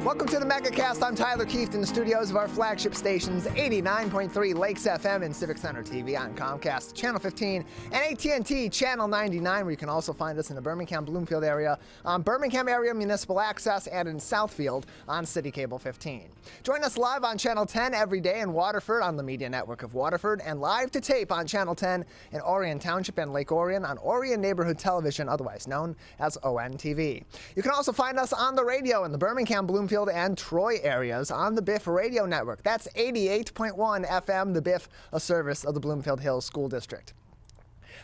Welcome to the Megacast. I'm Tyler Kieft in the studios of our flagship stations, 89.3 Lakes FM and Civic Center TV on Comcast, Channel 15, and AT&T Channel 99, where you can also find us in the Birmingham-Bloomfield area on Birmingham Area Municipal Access and in Southfield on City Cable 15. Join us live on Channel 10 every day in Waterford on the Media Network of Waterford, and live to tape on Channel 10 in Orion Township and Lake Orion on Orion Neighborhood Television, otherwise known as ONTV. You can also find us on the radio in the Birmingham, Bloomfield, and Troy areas on the Biff Radio Network. That's 88.1 FM, the Biff, a service of the Bloomfield Hills School District.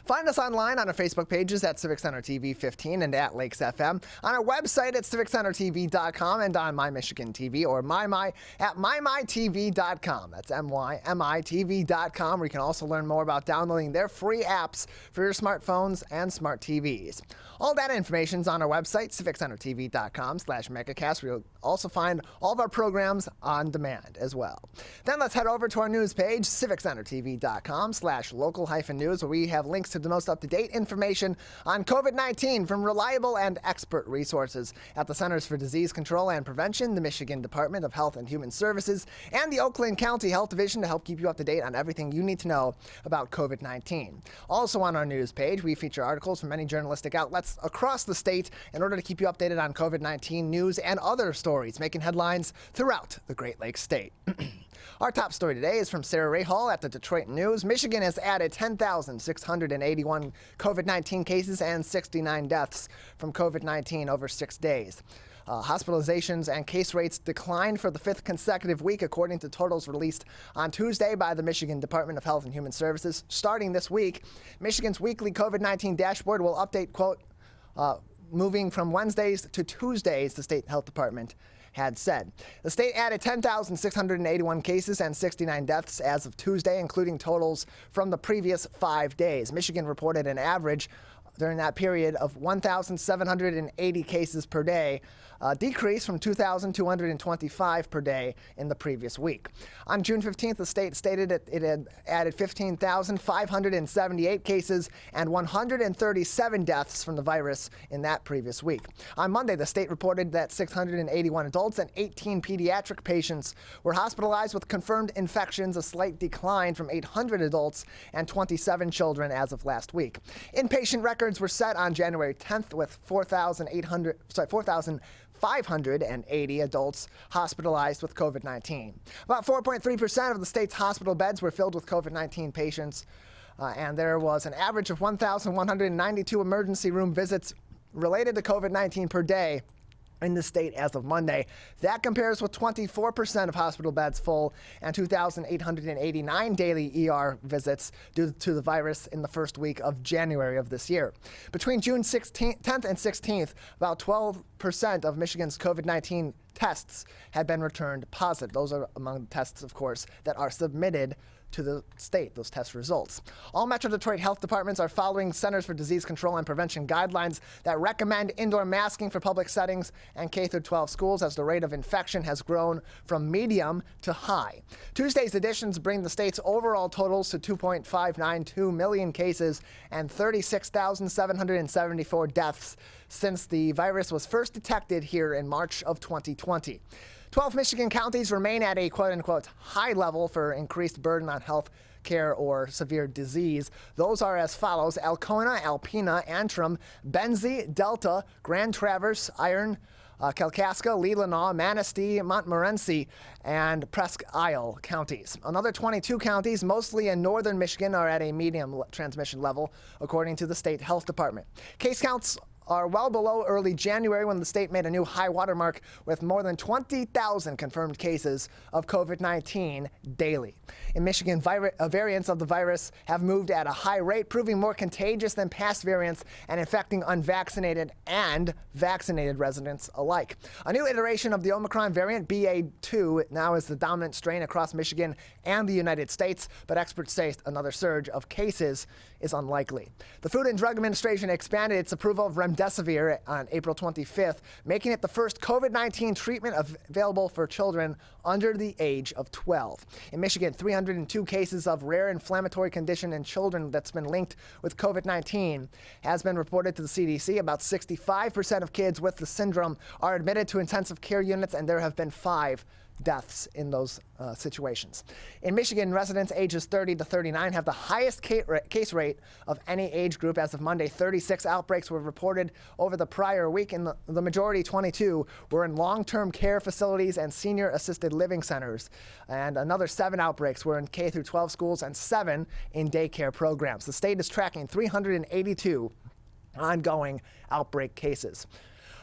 Find us online on our Facebook pages at Civic Center TV 15 and at Lakes FM, on our website at civiccentertv.com, and on My Michigan TV or MyMy at mymytv.com. That's mymitv.com, where you can also learn more about downloading their free apps for your smartphones and smart TVs. All that information is on our website, civiccentertv.com/megacast, where you'll also find all of our programs on demand as well. Then let's head over to our news page, civiccentertv.com/local-news, where we have links to the most up-to-date information on COVID-19 from reliable and expert resources at the Centers for Disease Control and Prevention, the Michigan Department of Health and Human Services, and the Oakland County Health Division to help keep you up to date on everything you need to know about COVID-19. Also on our news page, we feature articles from many journalistic outlets across the state in order to keep you updated on COVID-19 news and other stories making headlines throughout the Great Lakes state. Our top story today is from Sarah Rahal at the Detroit News. Michigan has added 10,681 COVID-19 cases and 69 deaths from COVID-19 over 6 days. Hospitalizations and case rates declined for the 5th consecutive week, according to totals released on Tuesday by the Michigan Department of Health and Human Services. Starting this week, Michigan's weekly COVID-19 dashboard will update, quote, moving from Wednesdays to Tuesdays, the state health department had said. The state added 10,681 cases and 69 deaths as of Tuesday, including totals from the previous 5 days. Michigan reported an average during that period of 1,780 cases per day, a decrease from 2,225 per day in the previous week. On June 15th, the state stated it had added 15,578 cases and 137 deaths from the virus in that previous week. On Monday, the state reported that 681 adults and 18 pediatric patients were hospitalized with confirmed infections, a slight decline from 800 adults and 27 children as of last week. Inpatient records were set on January 10th with 4,580 adults hospitalized with COVID-19. About 4.3% of the state's hospital beds were filled with COVID-19 patients, and there was an average of 1,192 emergency room visits related to COVID-19 per day in the state as of Monday. That compares with 24% of hospital beds full and 2,889 daily ER visits due to the virus in the first week of January of this year. Between June 10th and 16th, about 12% of Michigan's COVID-19 tests had been returned positive. Those are among the tests, of course, that are submitted to the state, those test results. All Metro Detroit health departments are following Centers for Disease Control and Prevention guidelines that recommend indoor masking for public settings and K-12 schools as the rate of infection has grown from medium to high. Tuesday's additions bring the state's overall totals to 2.592 million cases and 36,774 deaths since the virus was first detected here in March of 2020. 12 Michigan counties remain at a quote-unquote high level for increased burden on health care or severe disease. Those are as follows: Alcona, Alpena, Antrim, Benzie, Delta, Grand Traverse, Iron, Kalkaska, Leelanau, Manistee, Montmorency, and Presque Isle counties. Another 22 counties, mostly in northern Michigan, are at a medium transmission level, according to the state health department. Case counts are well below early January, when the state made a new high watermark with more than 20,000 confirmed cases of COVID-19 daily. In Michigan, variants of the virus have moved at a high rate, proving more contagious than past variants and infecting unvaccinated and vaccinated residents alike. A new iteration of the Omicron variant, BA.2, now is the dominant strain across Michigan and the United States, but experts say another surge of cases is unlikely. The Food and Drug Administration expanded its approval of remdesivir remdesivir on April 25th, making it the first COVID-19 treatment available for children under the age of 12. In Michigan, 302 cases of rare inflammatory condition in children that's been linked with COVID-19 has been reported to the CDC. About 65% of kids with the syndrome are admitted to intensive care units, and there have been 5 deaths in those situations. In Michigan, residents ages 30 to 39 have the highest case rate of any age group. As of Monday, 36 outbreaks were reported over the prior week, and the majority, 22, were in long-term care facilities and senior assisted living centers. And another 7 outbreaks were in K through 12 schools and 7 in daycare programs. The state is tracking 382 ongoing outbreak cases.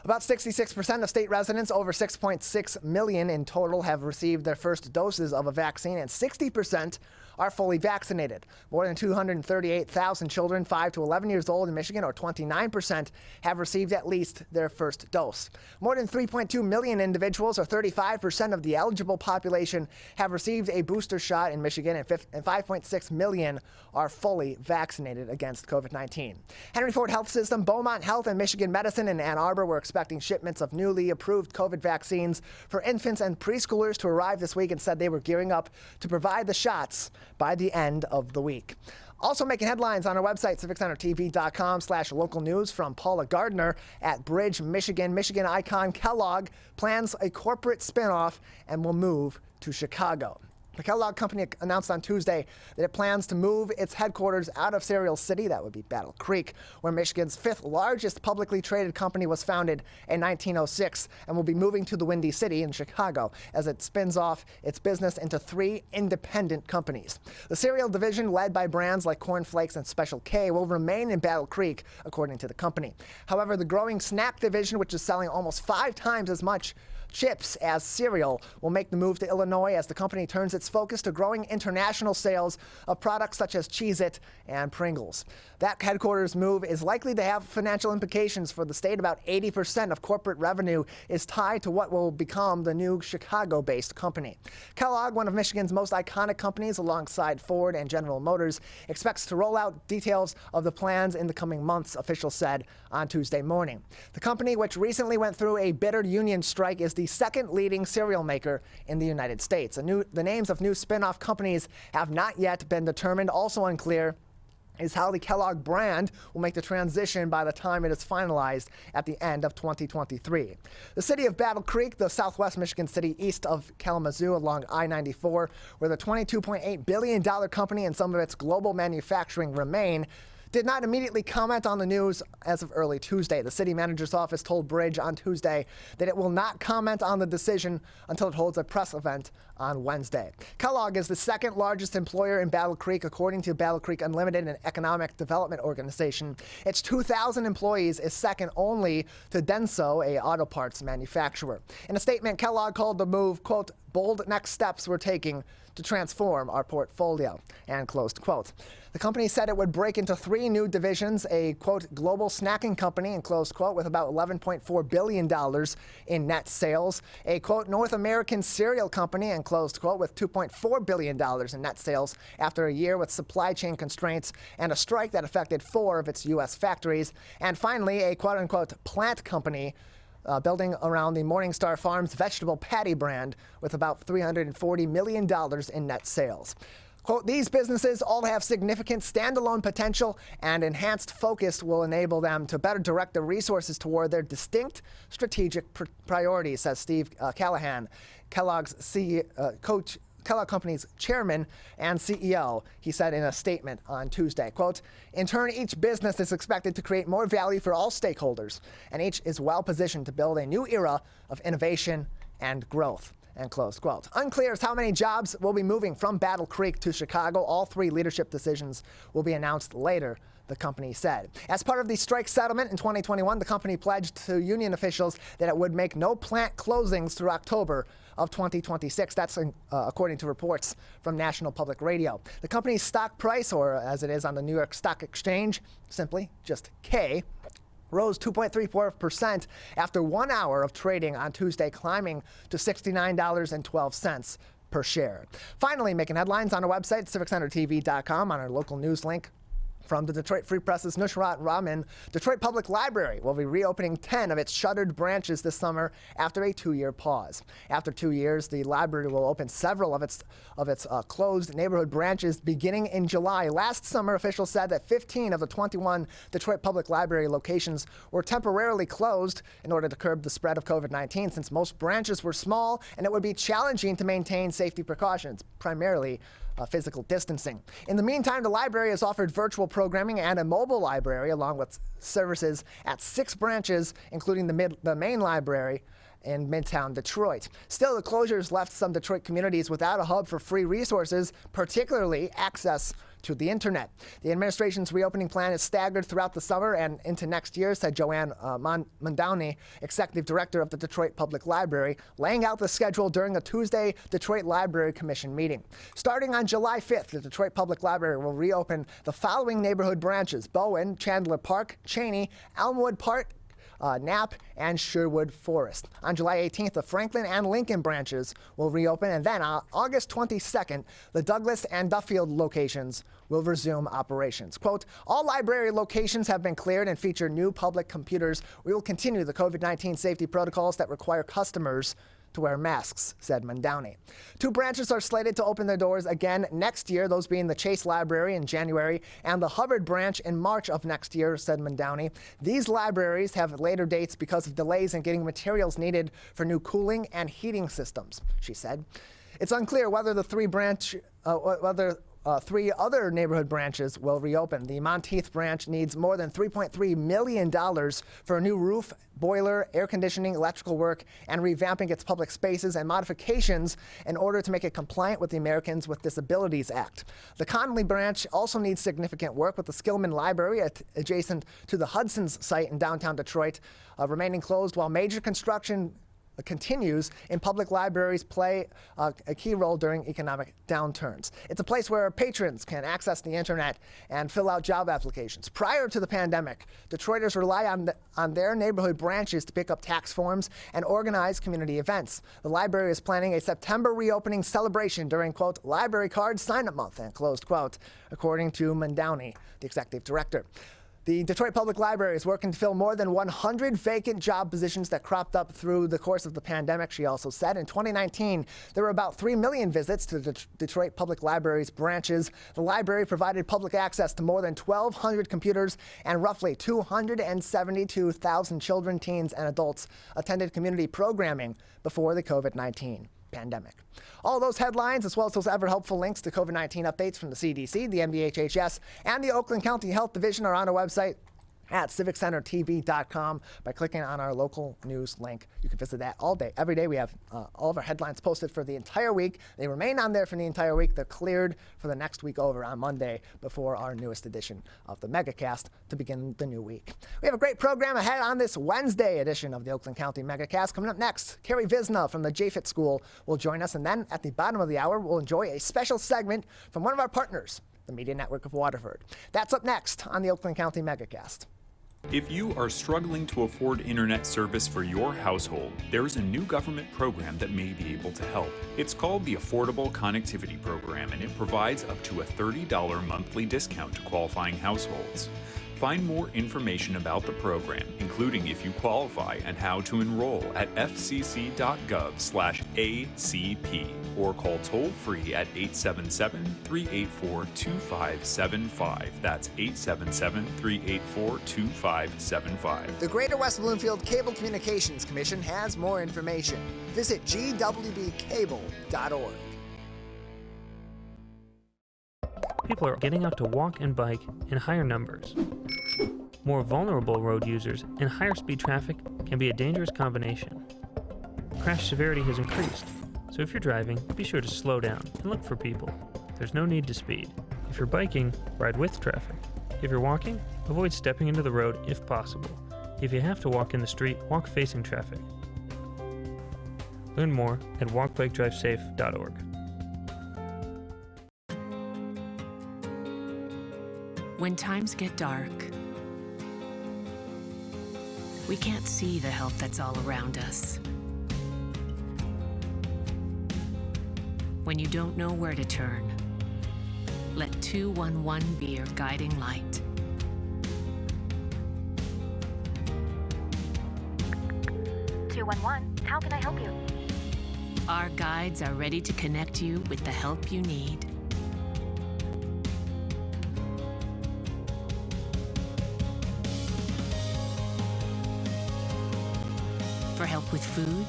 About 66% of state residents, over 6.6 million in total, have received their first doses of a vaccine, and 60% are fully vaccinated. More than 238,000 children 5 to 11 years old in Michigan, or 29%, have received at least their first dose. More than 3.2 million individuals, or 35% of the eligible population, have received a booster shot in Michigan, and 5.6 million are fully vaccinated against COVID-19. Henry Ford Health System, Beaumont Health, and Michigan Medicine in Ann Arbor were expecting shipments of newly approved COVID vaccines for infants and preschoolers to arrive this week, and said they were gearing up to provide the shots by the end of the week. Also making headlines on our website, civiccentertv.com/local news, from Paula Gardner at Bridge, Michigan. Michigan icon Kellogg plans a corporate spinoff and will move to Chicago. The Kellogg Company announced on Tuesday that it plans to move its headquarters out of Cereal City, that would be Battle Creek, where Michigan's 5th largest publicly traded company was founded in 1906, and will be moving to the Windy City in Chicago as it spins off its business into 3 independent companies. The cereal division, led by brands like Corn Flakes and Special K, will remain in Battle Creek, according to the company. However, the growing snack division, which is selling almost 5 times as much chips as cereal, will make the move to Illinois as the company turns its focus to growing international sales of products such as Cheez-It and Pringles. That headquarters move is likely to have financial implications for the state. About 80% of corporate revenue is tied to what will become the new Chicago-based company. Kellogg, one of Michigan's most iconic companies alongside Ford and General Motors, expects to roll out details of the plans in the coming months, officials said on Tuesday morning. The company, which recently went through a bitter union strike, is the second leading cereal maker in the United States. The names of new spin-off companies have not yet been determined. Also unclear is how the Kellogg brand will make the transition by the time it is finalized at the end of 2023. The city of Battle Creek, the southwest Michigan city east of Kalamazoo along I-94, where the $22.8 billion company and some of its global manufacturing remain, did not immediately comment on the news as of early Tuesday. The city manager's office told Bridge on Tuesday that it will not comment on the decision until it holds a press event on Wednesday. Kellogg is the second largest employer in Battle Creek, according to Battle Creek Unlimited, an economic development organization. Its 2,000 employees is second only to Denso, a auto parts manufacturer. In a statement, Kellogg called the move, quote, "bold next steps we're taking to transform our portfolio," and closed quote. The company said it would break into 3 new divisions, a, quote, global snacking company, and closed quote, with about $11.4 billion in net sales, a, quote, North American cereal company, and closed quote, with $2.4 billion in net sales after a year with supply chain constraints and a strike that affected 4 of its U.S. factories, and finally, a, quote, unquote, plant company, building around the Morningstar Farms vegetable patty brand with about $340 million in net sales. Quote, "These businesses all have significant standalone potential, and enhanced focus will enable them to better direct their resources toward their distinct strategic priorities," says Steve Callahan, Kellogg's Kellogg Company's chairman and CEO. He said in a statement on Tuesday, quote, "In turn, each business is expected to create more value for all stakeholders, and each is well positioned to build a new era of innovation and growth," and close quote. Unclear as how many jobs will be moving from Battle Creek to Chicago. All 3 leadership decisions will be announced later, the company said. As part of the strike settlement in 2021, the company pledged to union officials that it would make no plant closings through October of 2026. That's according to reports from National Public Radio. The company's stock price, or as it is on the New York Stock Exchange, simply just K, rose 2.34% after 1 hour of trading on Tuesday, climbing to $69.12 per share. Finally, making headlines on our website, civiccentertv.com, on our local news link From the Detroit Free Press's Nusrat Rahman, Detroit Public Library will be reopening 10 of its shuttered branches this summer after a 2-year pause. After 2 years, the library will open several of its closed neighborhood branches beginning in July. Last summer, officials said that 15 of the 21 Detroit Public Library locations were temporarily closed in order to curb the spread of COVID-19, since most branches were small and it would be challenging to maintain safety precautions, primarily physical distancing. In the meantime, the library has offered virtual programming and a mobile library, along with services at 6 branches, including the main library in Midtown Detroit. Still, the closures left some Detroit communities without a hub for free resources, particularly access to the internet. The administration's reopening plan is staggered throughout the summer and into next year, said Joanne Mondowney, executive director of the Detroit Public Library, laying out the schedule during a Tuesday Detroit Library Commission meeting. Starting on July 5th, the Detroit Public Library will reopen the following neighborhood branches: Bowen, Chandler Park, Cheney, Elmwood Park, Knapp, and Sherwood Forest. On July 18th, the Franklin and Lincoln branches will reopen, and then on August 22nd, the Douglas and Duffield locations will resume operations. Quote, all library locations have been cleared and feature new public computers. We will continue the COVID-19 safety protocols that require customers to wear masks, said Mondowney. 2 branches are slated to open their doors again next year, those being the Chase Library in January and the Hubbard branch in March of next year, said Mondowney. These libraries have later dates because of delays in getting materials needed for new cooling and heating systems, she said. It's unclear whether the 3 other neighborhood branches will reopen. The Monteith branch needs more than $3.3 million for a new roof, boiler, air conditioning, electrical work, and revamping its public spaces and modifications in order to make it compliant with the Americans with Disabilities Act. The Conley branch also needs significant work, with the Skillman Library adjacent to the Hudson's site in downtown Detroit remaining closed, while major construction continues in public libraries play a key role during economic downturns. It's a place where patrons can access the internet and fill out job applications. Prior to the pandemic, Detroiters rely on their neighborhood branches to pick up tax forms and organize community events. The library is planning a September reopening celebration during, quote, library card sign-up month, and closed quote, according to Mondowney, the executive director. The Detroit Public Library is working to fill more than 100 vacant job positions that cropped up through the course of the pandemic, she also said. In 2019, there were about 3 million visits to the Detroit Public Library's branches. The library provided public access to more than 1,200 computers, and roughly 272,000 children, teens, and adults attended community programming before the COVID-19 pandemic. All those headlines, as well as those ever-helpful links to COVID-19 updates from the CDC, the MDHHS, and the Oakland County Health Division are on our website at civiccentertv.com by clicking on our local news link. You can visit that all day, every day. We have all of our headlines posted for the entire week. They remain on there for the entire week. They're cleared for the next week over on Monday before our newest edition of the Megacast to begin the new week. We have a great program ahead on this Wednesday edition of the Oakland County Megacast. Coming up next, Kerri Vizena from the Japhet School will join us, and then at the bottom of the hour, we'll enjoy a special segment from one of our partners, the Media Network of Waterford. That's up next on the Oakland County Megacast. If you are struggling to afford internet service for your household, there is a new government program that may be able to help. It's called the Affordable Connectivity Program, and it provides up to a $30 monthly discount to qualifying households. Find more information about the program, including if you qualify and how to enroll, at fcc.gov/ACP, or call toll-free at 877-384-2575. That's 877-384-2575. The Greater West Bloomfield Cable Communications Commission has more information. Visit gwbcable.org. People are getting out to walk and bike in higher numbers. More vulnerable road users and higher speed traffic can be a dangerous combination. Crash severity has increased, so if you're driving, be sure to slow down and look for people. There's no need to speed. If you're biking, ride with traffic. If you're walking, avoid stepping into the road if possible. If you have to walk in the street, walk facing traffic. Learn more at walkbikedrivesafe.org. When times get dark, we can't see the help that's all around us. When you don't know where to turn, Let 211 be your guiding light. How can I help you? Our guides are ready to connect you with the help you need. For help with food,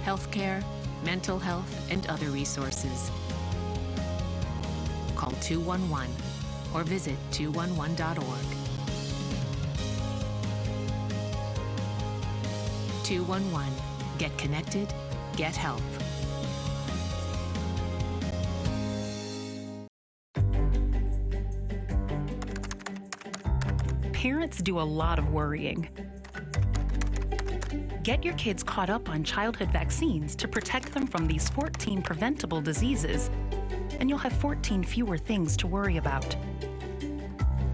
healthcare, mental health, and other resources, call 211 or visit 211.org. 211. Get connected, get help. Parents do a lot of worrying. Get your kids caught up on childhood vaccines to protect them from these 14 preventable diseases, and you'll have 14 fewer things to worry about.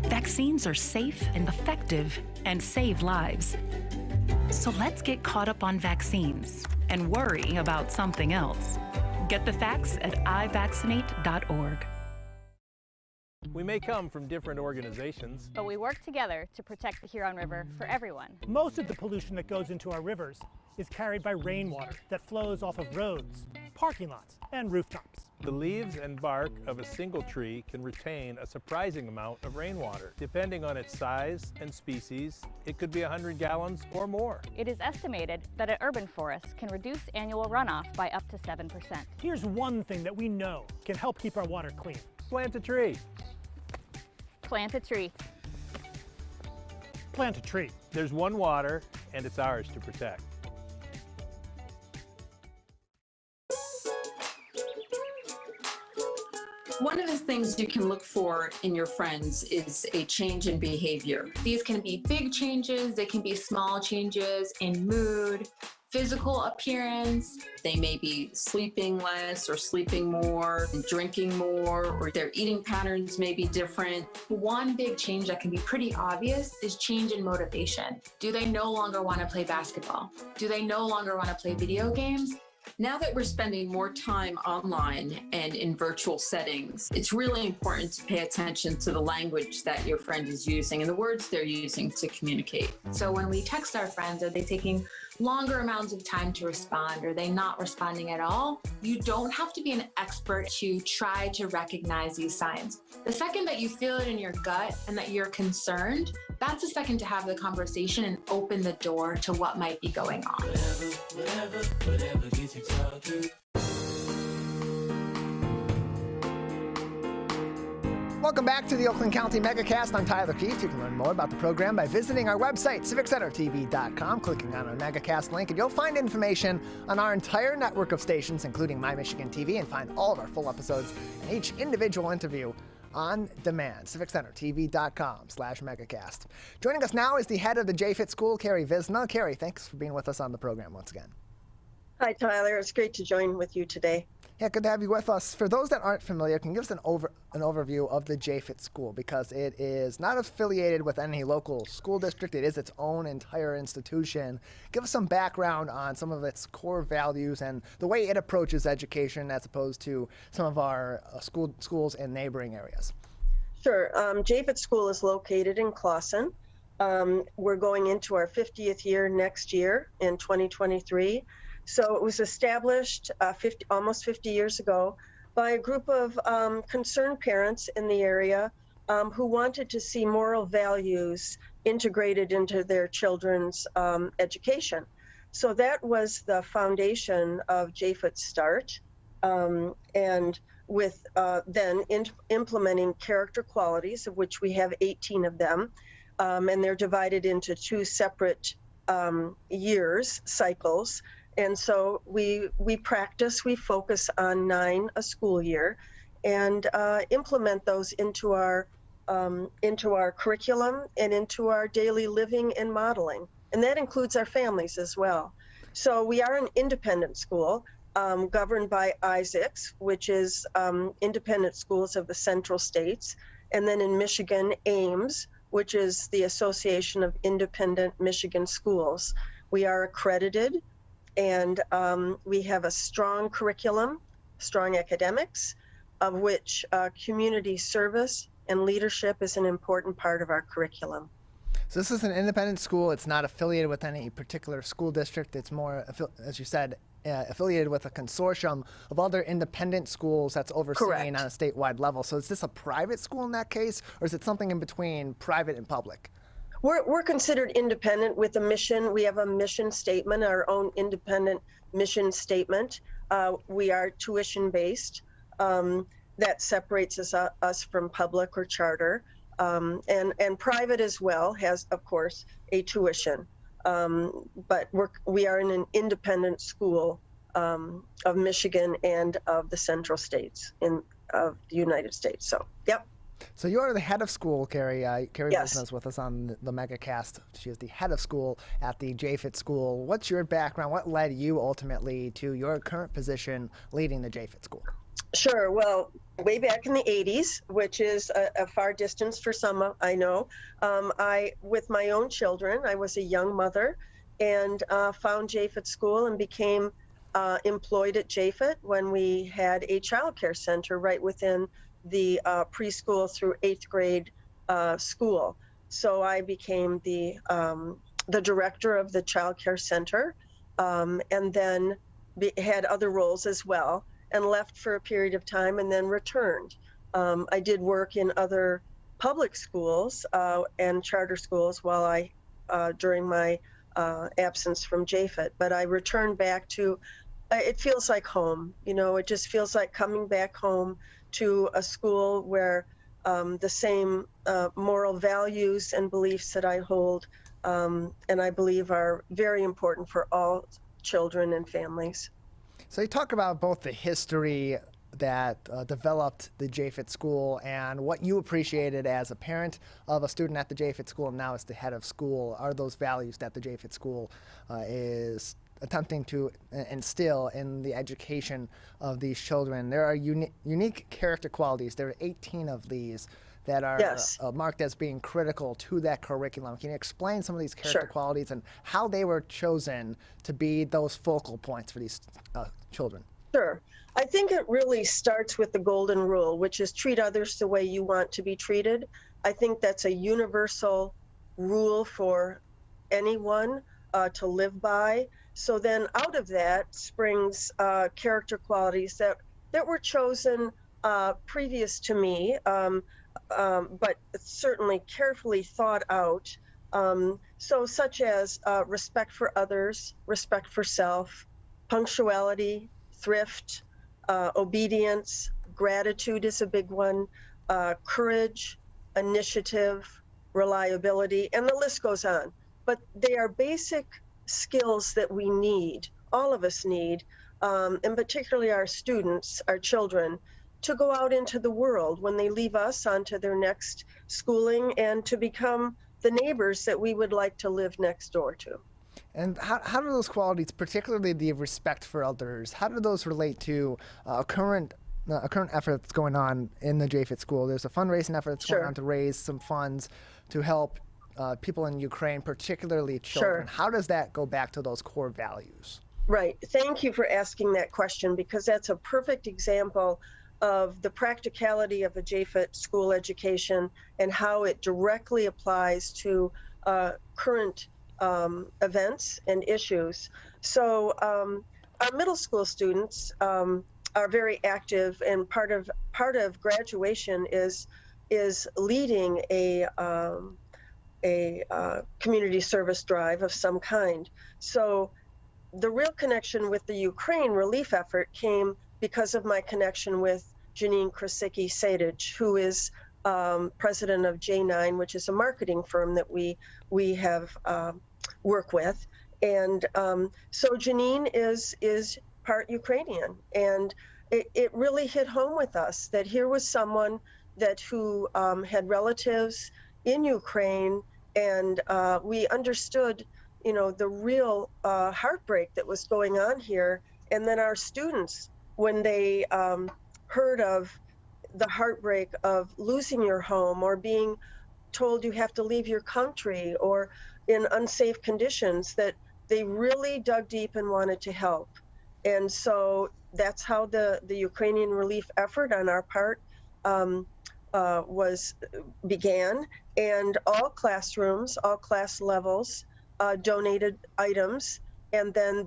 Vaccines are safe and effective and save lives. So let's get caught up on vaccines and worry about something else. Get the facts at ivaccinate.org. We may come from different organizations, But we work together to protect the Huron River for everyone. Most of the pollution that goes into our rivers is carried by rainwater that flows off of roads, parking lots, and rooftops. the leaves and bark of a single tree can retain a surprising amount of rainwater. Depending on its size and species, it could be 100 gallons or more. It is estimated that an urban forest can reduce annual runoff by up to 7%. Here's one thing that we know can help keep our water clean. Plant a tree. Plant a tree. Plant a tree. There's one water, and it's ours to protect. One of the things you can look for in your friends is a change in behavior. These can be big changes, they can be small changes in mood, physical appearance. They may be sleeping less or sleeping more, drinking more, or their eating patterns may be different. One big change that can be pretty obvious is change in motivation. Do they no longer want to play basketball? Do they no longer want to play video games? Now that we're spending more time online and in virtual settings, it's really important to pay attention to the language that your friend is using and the words they're using to communicate. So when we text our friends, are they taking longer amounts of time to respond? Are they not responding at all? You don't have to be an expert to try to recognize these signs. The second that you feel it in your gut and that you're concerned, that's the second to have the conversation and open the door to what might be going on. Whatever gets you talking. Welcome back to the Oakland County Megacast. I'm Tyler Kieft. You can learn more about the program by visiting our website, civiccentertv.com, clicking on our Megacast link, and you'll find information on our entire network of stations, including My Michigan TV, and find all of our full episodes and each individual interview on demand, civiccentertv.com/megacast. Joining us now is the head of the Japhet School, Kerri Vizena. Kerri, thanks for being with us on the program once again. Hi, Tyler. It's great to join with you today. Yeah, good to have you with us. For those that aren't familiar, can you give us an overview of the Japhet School, because it is not affiliated with any local school district. It is its own entire institution. Give us some background on some of its core values and the way it approaches education as opposed to some of our schools in neighboring areas. Sure. Japhet School is located in Clawson. We're going into our 50th year next year in 2023. So it was established almost 50 years ago by a group of concerned parents in the area who wanted to see moral values integrated into their children's education. So that was the foundation of Japhet's start, and with then implementing character qualities, of which we have 18 of them, and they're divided into two separate cycles. And so we focus on 9 a school year, and implement those into our curriculum and into our daily living and modeling. And that includes our families as well. So we are an independent school governed by ISACs, which is Independent Schools of the Central States. And then in Michigan, AIMS, which is the Association of Independent Michigan Schools. We are accredited, and we have a strong curriculum, strong academics, of which community service and leadership is an important part of our curriculum. So this is an independent school. It's not affiliated with any particular school district. It's more, as you said, affiliated with a consortium of other independent schools that's overseen Correct. on a statewide level. So is this a private school in that case, or is it something in between private and public? We're considered independent with a mission. We have a mission statement, our own independent mission statement. We are tuition-based. That separates us from public or charter. And private as well has, of course, a tuition. But we are in an independent school of Michigan and of the central states of the United States. So, yep. So you are the head of school, Kerri. Kerri Yes. Vizena is with us on the Megacast. She is the head of school at the Japhet School. What's your background? What led you ultimately to your current position leading the Japhet School? Sure. Well, way back in the 80s, which is a far distance for some, I know, with my own children, I was a young mother and found Japhet School and became employed at Japhet when we had a child care center right within the preschool through 8th grade school. So I became the director of the child care center and then had other roles as well, and left for a period of time and then returned. I did work in other public schools and charter schools while during my absence from Japhet, but I returned back to, it feels like home, it just feels like coming back home to a school where the same moral values and beliefs that I hold and I believe are very important for all children and families. So you talk about both the history that developed the Japhet School and what you appreciated as a parent of a student at the Japhet School and now as the head of school are those values that the Japhet School is attempting to instill in the education of these children. There are unique character qualities. There are 18 of these that are Yes. marked as being critical to that curriculum. Can you explain some of these character Sure. qualities and how they were chosen to be those focal points for these children? Sure. I think it really starts with the golden rule, which is treat others the way you want to be treated. I think that's a universal rule for anyone to live by. So then out of that springs character qualities that were chosen previous to me, but certainly carefully thought out. So such as respect for others, respect for self, punctuality, thrift, obedience, gratitude is a big one, courage, initiative, reliability, and the list goes on. But they are basic skills that we need, all of us need, and particularly our students, our children, to go out into the world when they leave us onto their next schooling and to become the neighbors that we would like to live next door to. And how do those qualities, particularly the respect for others, how do those relate to a current effort that's going on in the Japhet School? There's a fundraising effort that's going on to raise some funds to help people in Ukraine, particularly children. How does that go back to those core values? Right. Thank you for asking that question, because that's a perfect example of the practicality of a Japhet School education and how it directly applies to current events and issues. So our middle school students are very active, and part of graduation is leading a community service drive of some kind. So the real connection with the Ukraine relief effort came because of my connection with Janine Krasicki-Sadich, who is president of J9, which is a marketing firm that we have work with. And so Janine is part Ukrainian, and it really hit home with us that here was someone who had relatives in Ukraine, and we understood, the real heartbreak that was going on here. And then our students, when they heard of the heartbreak of losing your home or being told you have to leave your country or in unsafe conditions, that they really dug deep and wanted to help. And so that's how the Ukrainian relief effort on our part began, and all classrooms, all class levels donated items, and then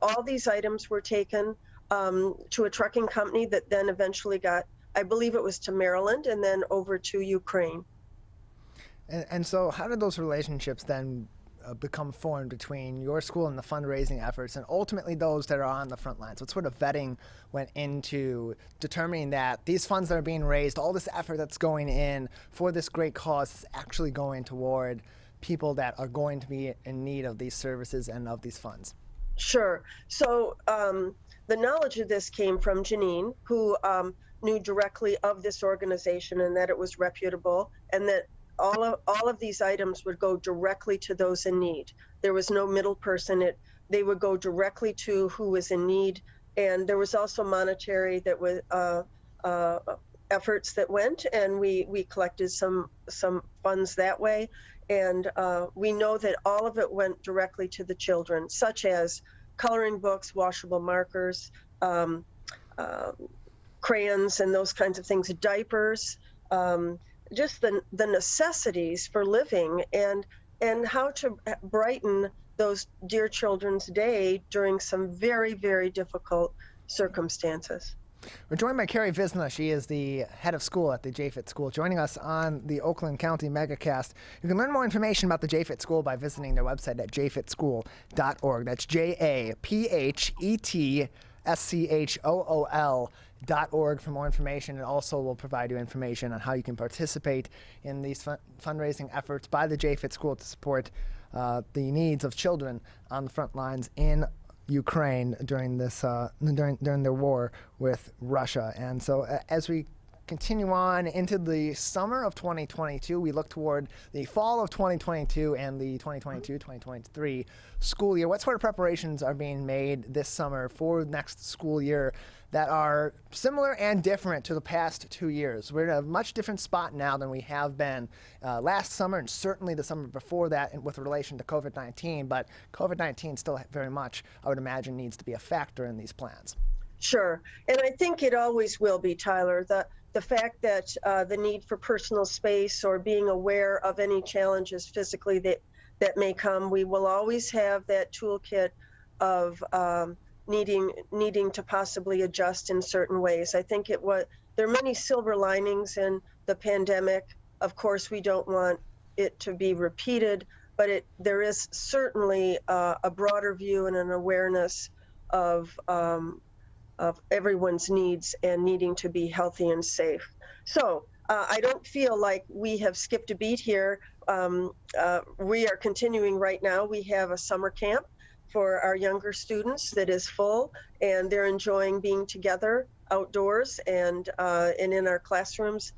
all these items were taken to a trucking company that then eventually got, I believe it was to Maryland, and then over to Ukraine. And so how did those relationships then become formed between your school and the fundraising efforts, and ultimately those that are on the front lines? What sort of vetting went into determining that these funds that are being raised, all this effort that's going in for this great cause, is actually going toward people that are going to be in need of these services and of these funds? Sure. So the knowledge of this came from Janine, who knew directly of this organization and that it was reputable, and that all of these items would go directly to those in need. There was no middle person. They would go directly to who was in need. And there was also monetary that was efforts that went, and we collected some funds that way. And we know that all of it went directly to the children, such as coloring books, washable markers, crayons, and those kinds of things, diapers, just the necessities for living, and how to brighten those dear children's day during some very, very difficult circumstances. We're joined by Kerri Vizena. She is the head of school at the Japhet School, joining us on the Oakland County Megacast. You can learn more information about the Japhet School by visiting their website at japhetSchool.org. That's JAPHETSCHOOL.org for more information, and also will provide you information on how you can participate in these fundraising efforts by the Japhet School to support the needs of children on the front lines in Ukraine during this during their war with Russia. And so as we continue on into the summer of 2022, we look toward the fall of 2022 and the 2022-2023 school year. What sort of preparations are being made this summer for next school year that are similar and different to the past 2 years? We're in a much different spot now than we have been last summer, and certainly the summer before that with relation to COVID-19, but COVID-19 still very much, I would imagine, needs to be a factor in these plans. Sure, and I think it always will be, Tyler. The fact that the need for personal space or being aware of any challenges physically that may come, we will always have that toolkit of needing to possibly adjust in certain ways. I think there are many silver linings in the pandemic. Of course, we don't want it to be repeated, but there is certainly a broader view and an awareness of everyone's needs and needing to be healthy and safe. So I don't feel like we have skipped a beat here. We are continuing right now. We have a summer camp for our younger students that is full, and they're enjoying being together outdoors and in our classrooms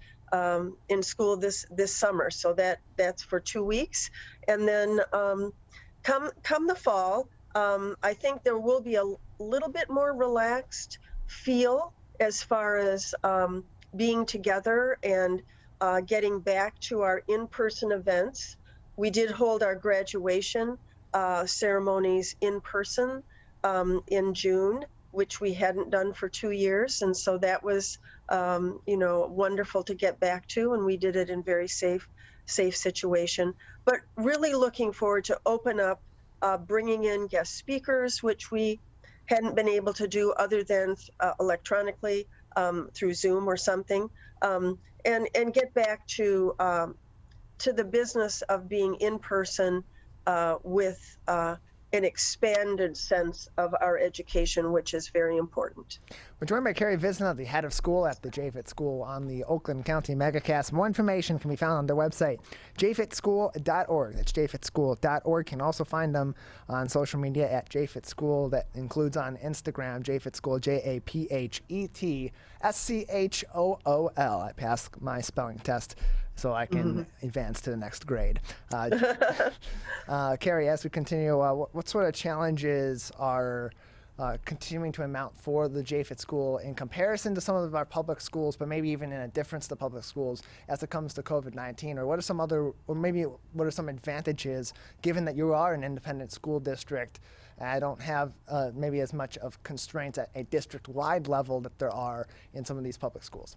in school this summer. So that's for 2 weeks. And then come the fall, I think there will be a little bit more relaxed feel as far as being together and getting back to our in-person events. We did hold our graduation ceremonies in person in June, which we hadn't done for 2 years, and so that was wonderful to get back to, and we did it in very safe situation. But really looking forward to open up, bringing in guest speakers, which we hadn't been able to do other than electronically through Zoom or something, and get back to the business of being in person with an expanded sense of our education, which is very important. We're joined by Kerri Vizena, the head of school at the Japhet School on the Oakland County Megacast. More information can be found on their website, japhetSchool.org. That's japhetSchool.org. You can also find them on social media at Japhet School. That includes on Instagram, Japhet School, JAPHETSCHOOL. I passed my spelling test so I can advance to the next grade. Kerri, as we continue, what sort of challenges are continuing to amount for the Japhet School in comparison to some of our public schools, but maybe even in a difference to public schools as it comes to COVID-19? Or what are some other, or maybe what are some advantages, given that you are an independent school district? I don't have maybe as much of constraints at a district-wide level that there are in some of these public schools.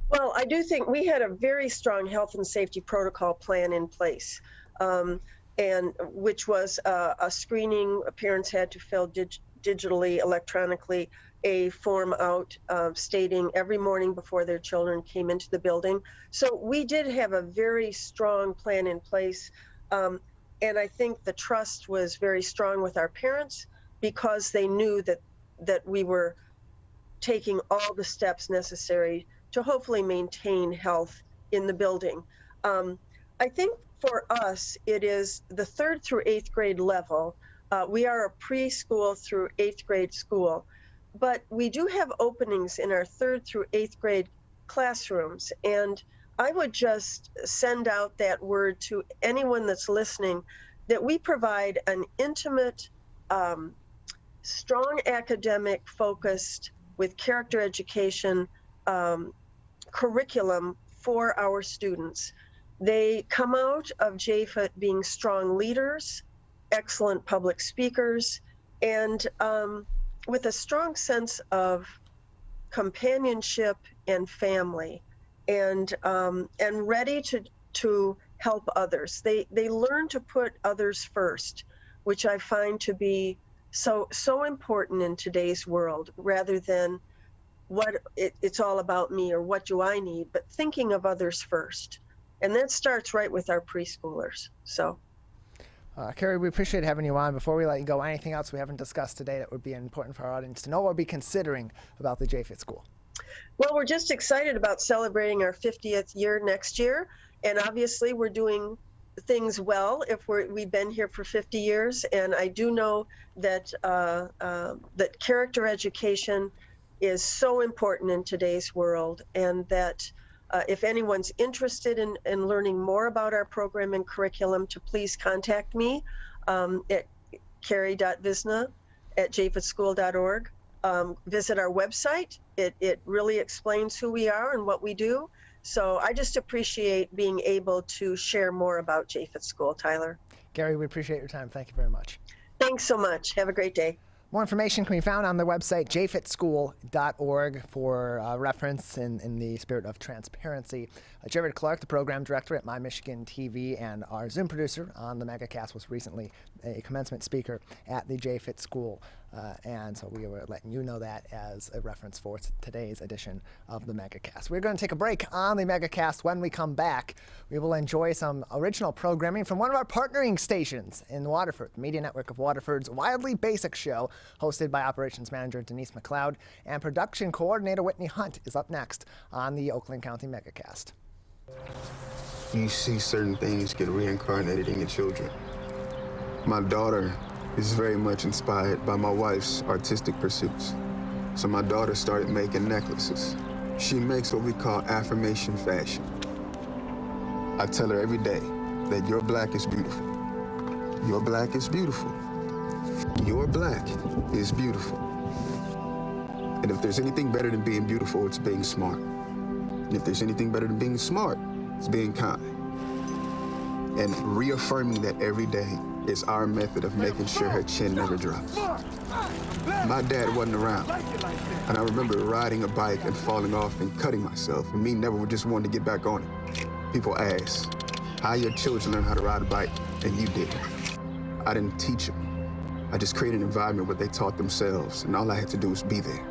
Well, I do think we had a very strong health and safety protocol plan in place, and which was a screening. Parents had to fill digitally, electronically, a form out stating every morning before their children came into the building. So we did have a very strong plan in place. And I think the trust was very strong with our parents because they knew that we were taking all the steps necessary to hopefully maintain health in the building. I think for us, it is the 3rd through 8th grade level. We are a preschool through 8th grade school, but we do have openings in our 3rd through 8th grade classrooms. And I would just send out that word to anyone that's listening that we provide an intimate, strong academic focused with character education curriculum for our students. They come out of Japhet being strong leaders, excellent public speakers, and with a strong sense of companionship and family, and ready to help others. They learn to put others first, which I find to be so important in today's world, rather than it's all about me or what do I need, but thinking of others first. And that starts right with our preschoolers. So, Kerri, we appreciate having you on. Before we let you go, anything else we haven't discussed today that would be important for our audience to know or be considering about the Japhet School? Well, we're just excited about celebrating our 50th year next year. And obviously we're doing things well if we've been here for 50 years. And I do know that that character education is so important in today's world, and that if anyone's interested in learning more about our program and curriculum, to please contact me at kerri.vizena@japhetschool.org. Visit our website. It really explains who we are and what we do. So I just appreciate being able to share more about Japhet School, Tyler. Kerri, we appreciate your time. Thank you very much. Thanks so much. Have a great day. More information can be found on the website, japhetschool.org, for reference in the spirit of transparency. Jared Clark, the program director at My Michigan TV and our Zoom producer on the Megacast, was recently a commencement speaker at the Japhet School. And so we were letting you know that as a reference for today's edition of the Megacast. We're going to take a break on the Megacast. When we come back, we will enjoy some original programming from one of our partnering stations in Waterford, the Media Network of Waterford's Wildly Basic show, hosted by Operations Manager Denise McLeod, and Production Coordinator Whitney Hunt is up next on the Oakland County Megacast. You see certain things get reincarnated in your children. My daughter is very much inspired by my wife's artistic pursuits. So my daughter started making necklaces. She makes what we call affirmation fashion. I tell her every day that your black is beautiful. Your black is beautiful. Your black is beautiful. And if there's anything better than being beautiful, it's being smart. And if there's anything better than being smart, it's being kind. And reaffirming that every day is our method of making sure her chin never drops. My dad wasn't around, and I remember riding a bike and falling off and cutting myself, and me never just wanted to get back on it. People ask, how your children learn how to ride a bike, and you didn't. I didn't teach them. I just created an environment where they taught themselves, and all I had to do was be there.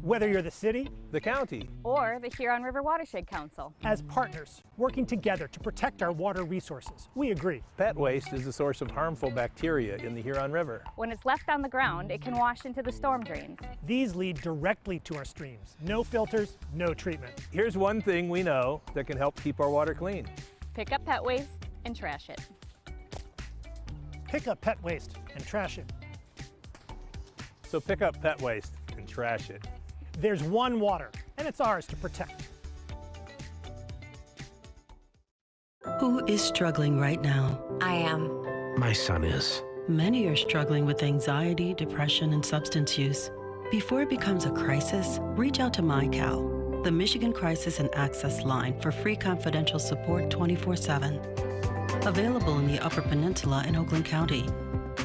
Whether you're the city, the county, or the Huron River Watershed Council. As partners, working together to protect our water resources, we agree. Pet waste is the source of harmful bacteria in the Huron River. When it's left on the ground, it can wash into the storm drains. These lead directly to our streams. No filters, no treatment. Here's one thing we know that can help keep our water clean. Pick up pet waste and trash it. Pick up pet waste and trash it. So pick up pet waste and trash it. There's one water, and it's ours to protect. Who is struggling right now? I am. My son is. Many are struggling with anxiety, depression, and substance use. Before it becomes a crisis, reach out to MyCal, the Michigan Crisis and Access Line, for free confidential support 24/7. Available in the Upper Peninsula and Oakland County.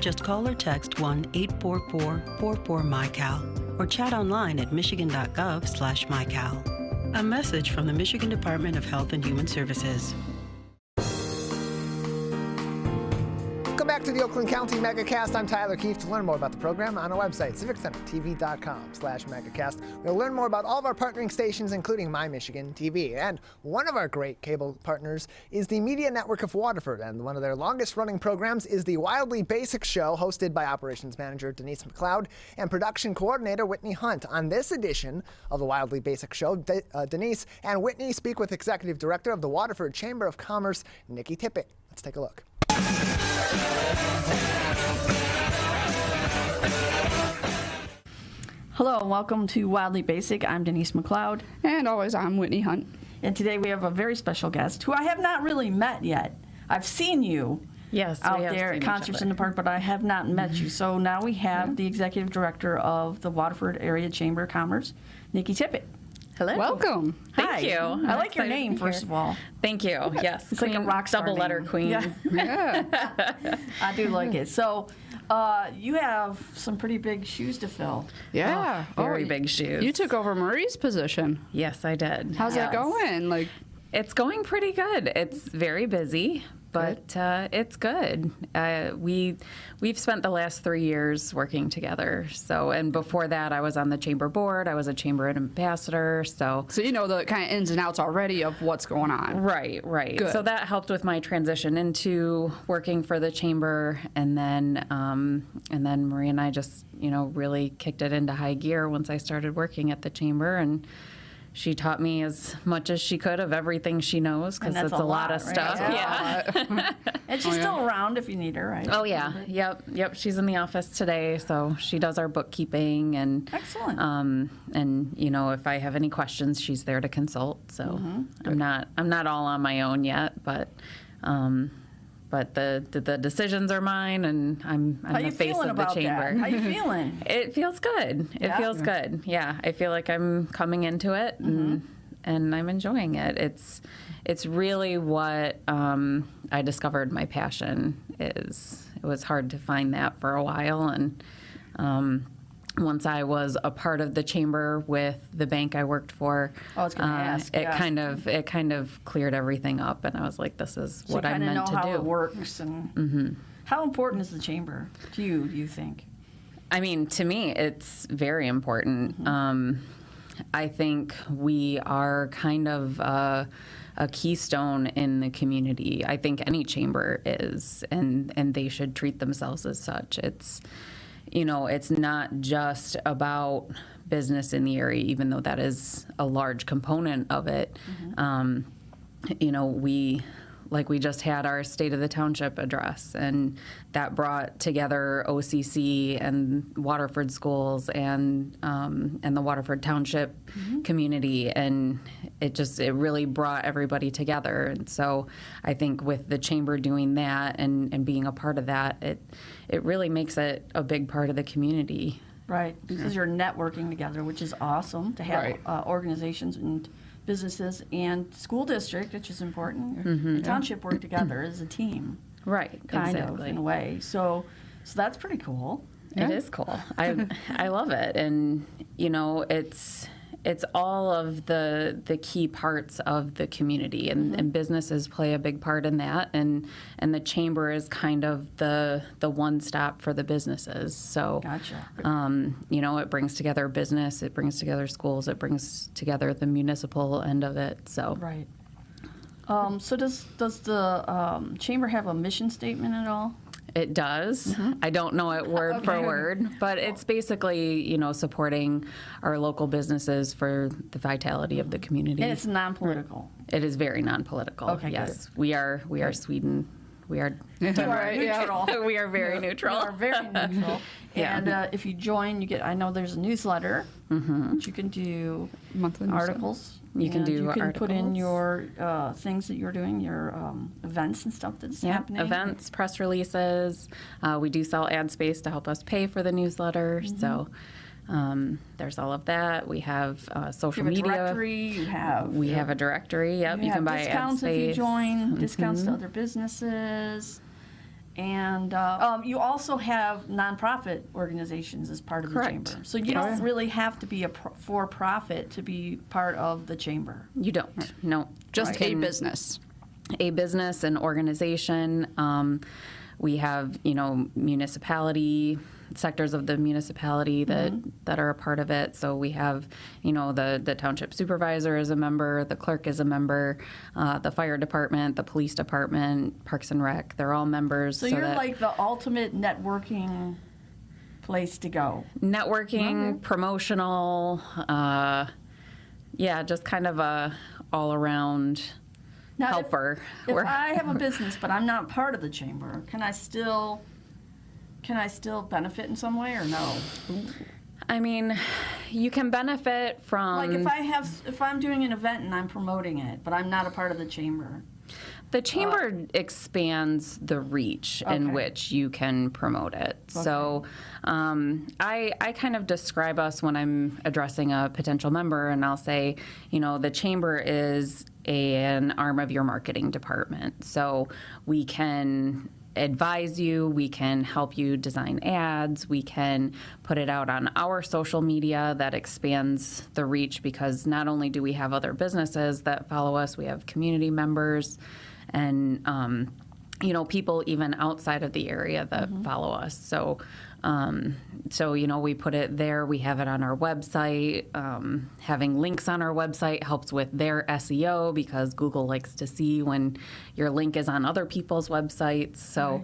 Just call or text 1-844-44-MyCal or chat online at michigan.gov/MyCal. A message from the Michigan Department of Health and Human Services. Welcome back to the Oakland County Megacast. I'm Tyler Kieft. To learn more about the program on our website, civiccentertv.com/megacast. We'll learn more about all of our partnering stations, including My Michigan TV. And one of our great cable partners is the Media Network of Waterford. And one of their longest running programs is the Wildly Basic Show, hosted by Operations Manager Denise McLeod and Production Coordinator Whitney Hunt. On this edition of the Wildly Basic Show, Denise and Whitney speak with Executive Director of the Waterford Chamber of Commerce, Nikki Tippett. Let's take a look. Hello and welcome to Wildly Basic. I'm Denise McLeod. And always I'm Whitney Hunt. And today we have a very special guest who I have not really met yet. I've seen you out there at concerts in the park, but I have not met you. So now we have the Executive Director of the Waterford Area Chamber of Commerce, Nikki Tippett. Hello. Welcome. Thank you. I like your name, first of all. Thank you. Yes. It's like a rock star double letter queen. Yeah. I do like it. So you have some pretty big shoes to fill. Yeah. Very big shoes. You took over Marie's position. Yes, I did. How's that going? It's going pretty good. It's very busy, but it's good. We've spent the last 3 years working together. So, and before that, I was on the chamber board. I was a chamber ambassador. So you know the kind of ins and outs already of what's going on. Right. Good. So that helped with my transition into working for the chamber, and then Marie and I just really kicked it into high gear once I started working at the chamber, and she taught me as much as she could of everything she knows, because it's a lot of stuff. Right? Yeah. And she's still around if you need her, right? Oh, yeah. Yep. She's in the office today, so she does our bookkeeping. And excellent. And if I have any questions, she's there to consult. So I'm not all on my own yet, but the decisions are mine, and I'm the face of the chamber. How you feeling? It feels good. It feels good. Yeah, I feel like I'm coming into it, and I'm enjoying it. It's really what I discovered my passion is. It was hard to find that for a while, and once I was a part of the chamber with the bank I worked for, it kind of cleared everything up, and I was like, "This is what I'm meant to do." So you kind of know how it works, and how important is the chamber to you? Do you think? I mean, to me, it's very important. I think we are kind of a keystone in the community. I think any chamber is, and they should treat themselves as such. It's not just about business in the area, even though that is a large component of it. We just had our State of the Township address, and that brought together OCC and Waterford Schools and the Waterford Township community, and it really brought everybody together. And so I think with the chamber doing that and being a part of that, it really makes it a big part of the community. Right, because you're networking together, which is awesome to have organizations and businesses and school district, which is important. The township work together as a team. Right, kind of, in a way. So that's pretty cool. It is cool. I love it. And, it's all of the key parts of the community, and businesses play a big part in that, and the chamber is kind of the one stop for the businesses. So gotcha. It brings together business, it brings together schools, it brings together the municipal end of it. So right. So does the chamber have a mission statement at all? It does. I don't know it word for word, but it's basically, supporting our local businesses for the vitality of the community. And it's non-political. It is very non-political. Okay, yes. Good. We are Sweden. We are neutral. We are very neutral. We are very neutral. Yeah. And if you join, you get. I know there's a newsletter that you can do monthly articles. You can do You can articles. put in your things that you're doing, your events and stuff that's happening. Events, press releases. We do sell ad space to help us pay for the newsletter. So there's all of that. We have social you have media. A directory. We have a directory. Yep, you can buy ad discounts space. if you join. Discounts to other businesses. And you also have nonprofit organizations as part of the chamber. So you don't really have to be a for-profit to be part of the chamber. You don't. No. Just a business. A business, an organization. We have, municipality, sectors of the municipality that are a part of it. So we have, the township supervisor is a member, the clerk is a member, the fire department, the police department, Parks and Rec, they're all members. So you're like the ultimate networking place to go. Networking, promotional, just kind of a all-around helper. If I have a business but I'm not part of the chamber, can I still benefit in some way or no? I mean, you can benefit from if I'm doing an event and I'm promoting it, but I'm not a part of the chamber. The chamber expands the reach in which you can promote it. Okay. So I kind of describe us when I'm addressing a potential member, and I'll say, the chamber is an arm of your marketing department. So we can advise you, we can help you design ads, we can put it out on our social media that expands the reach, because not only do we have other businesses that follow us, we have community members and people even outside of the area that follow us. So we put it there. We have it on our website. Having links on our website helps with their SEO, because Google likes to see when your link is on other people's websites. So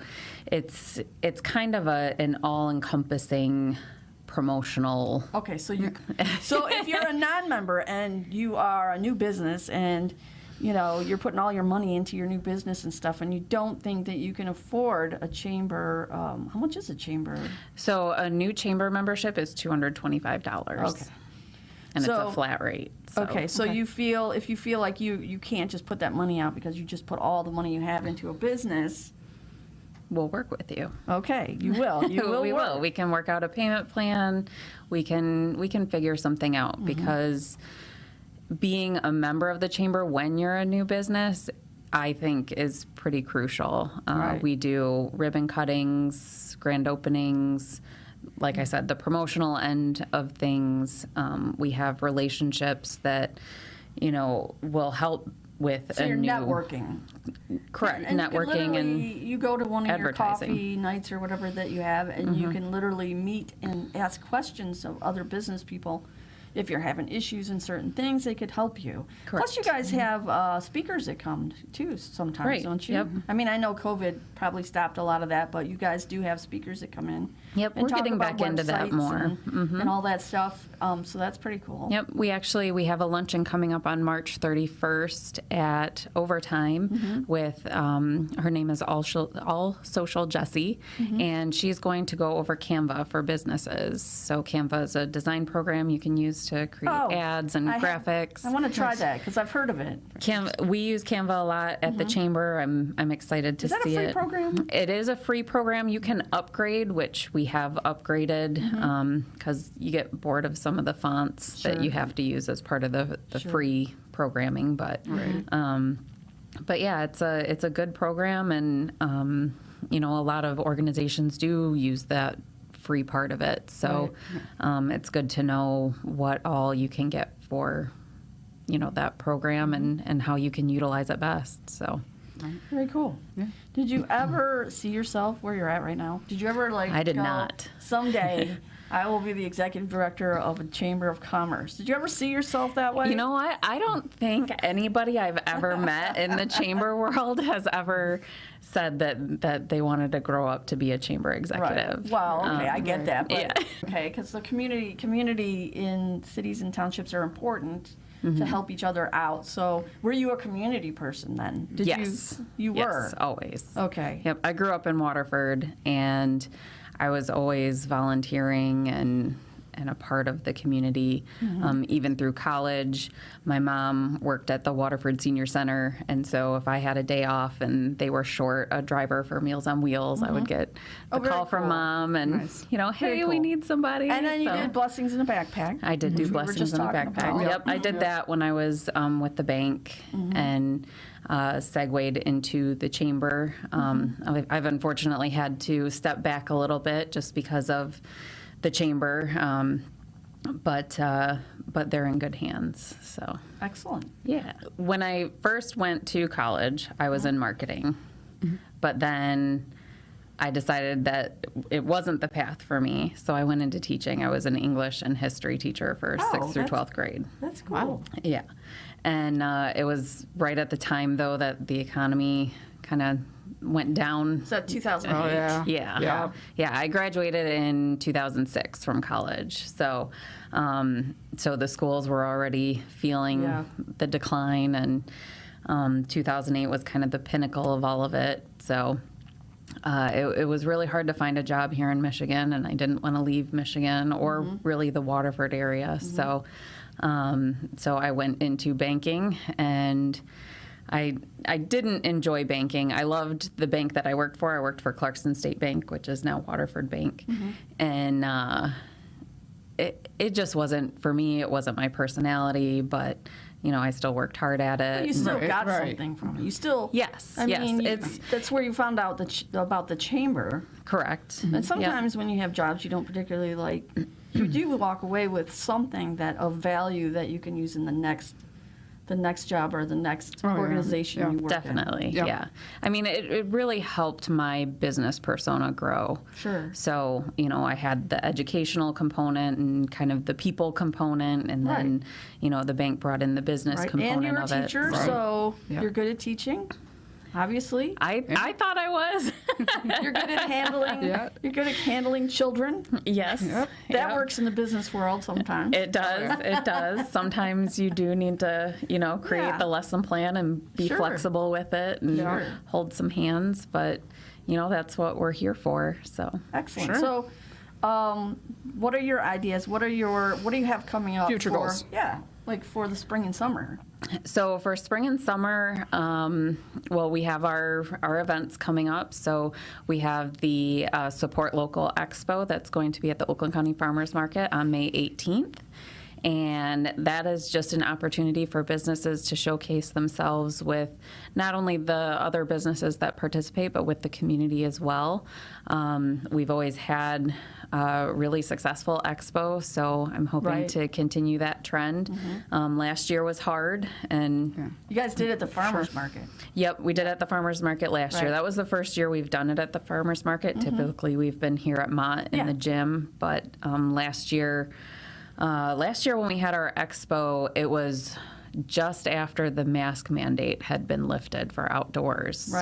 it's kind of an all-encompassing promotional. Okay, so if you're a non-member and you are a new business and you're putting all your money into your new business and stuff, and you don't think that you can afford a chamber. How much is a chamber? So a new chamber membership is $225. Okay. And it's a flat rate. So you feel, if you feel like you can't just put that money out because you just put all the money you have into a business, we'll work with you. Okay, you will. You will. We will. We can work out a payment plan. We can figure something out, because being a member of the chamber when you're a new business, I think, is pretty crucial. We do ribbon cuttings, grand openings, like I said, the promotional end of things. We have relationships that, will help with you're networking. Correct, and networking and you go to one of your coffee nights or whatever that you have, and you can literally meet and ask questions of other business people. If you're having issues in certain things, they could help you. Correct. Plus, you guys have speakers that come, too, sometimes, don't you? Yep. I mean, I know COVID probably stopped a lot of that, but you guys do have speakers that come in. Yep, we're getting back into that more. And all that stuff, so that's pretty cool. Yep, we have a luncheon coming up on March 31st at Overtime with, her name is All Social Jessie, and she's going to go over Canva for businesses. So Canva is a design program you can use to create ads and graphics. I want to try that because I've heard of it. We use Canva a lot at the chamber. I'm excited to see it. Is that a free program? It is a free program. You can upgrade, which we have upgraded, because you get bored of some of the fonts that you have to use as part of the free programming. But yeah, it's a good program, and a lot of organizations do use that free part of it. So it's good to know what all you can get for, that program and how you can utilize it best. So very cool. Yeah. Did you ever see yourself where you're at right now? Did you ever I did not. Someday I will be the executive director of a chamber of commerce. Did you ever see yourself that way? You know what? I don't think anybody I've ever met in the chamber world has ever said that they wanted to grow up to be a chamber executive. Right. Well, okay, I get that. But, yeah. Okay, because the community in cities and townships are important. to help each other out. So were you a community person then? Yes. You were? Yes, always. Okay. Yep. I grew up in Waterford, and I was always volunteering and a part of the community, even through college. My mom worked at the Waterford Senior Center, and so if I had a day off and they were short a driver for Meals on Wheels, I would get a call from Mom and, hey, we need somebody. And then you did Blessings in a Backpack. I did do Blessings in a Backpack. Yep, I did that when I was with the bank and segued into the chamber. I've unfortunately had to step back a little bit just because of the chamber, but they're in good hands. So excellent. Yeah. When I first went to college, I was in marketing, but then I decided that it wasn't the path for me, so I went into teaching. I was an English and history teacher for 6th through 12th grade. That's cool. Yeah, and it was right at the time though that the economy kind of went down. Is that 2008? Oh, yeah. I graduated in 2006 from college. So the schools were already feeling the decline, and 2008 was kind of the pinnacle of all of it. So it was really hard to find a job here in Michigan, and I didn't want to leave Michigan or really the Waterford area. So I went into banking, and I didn't enjoy banking. I loved the bank that I worked for. I worked for Clarkson State Bank, which is now Waterford Bank. And it just wasn't for me. It wasn't my personality, but I still worked hard at it. But you still got something from it. You still I mean, that's where you found out about the chamber. Correct. And sometimes when you have jobs you don't particularly like, you do walk away with something that of value that you can use in the next job or the next organization you work Definitely, in. yeah. I mean, it really helped my business persona grow. Sure. So, I had the educational component and kind of the people component, and then, the bank brought in the business component of it. And you're a teacher, so you're good at teaching. Obviously, I thought I was. You're good at handling. You're good at handling children. Yes, that works in the business world sometimes. It does. It does. Sometimes you do need to, create the lesson plan and be flexible with it and hold some hands. But, that's what we're here for. So excellent. So, what are your ideas? What do you have coming up? Future goals. Yeah, like for the spring and summer. So for spring and summer, we have our events coming up. So we have the Support Local Expo that's going to be at the Oakland County Farmers Market on May 18th. And that is just an opportunity for businesses to showcase themselves with not only the other businesses that participate, but with the community as well. We've always had a really successful expo, so I'm hoping to continue that trend. Last year was hard, and you guys did it at the farmers market. Yep, we did it at the farmers market last year. That was the first year we've done it at the farmers market. Typically, we've been here at Mott in the gym, but last year when we had our expo, it was just after the mask mandate had been lifted for outdoors.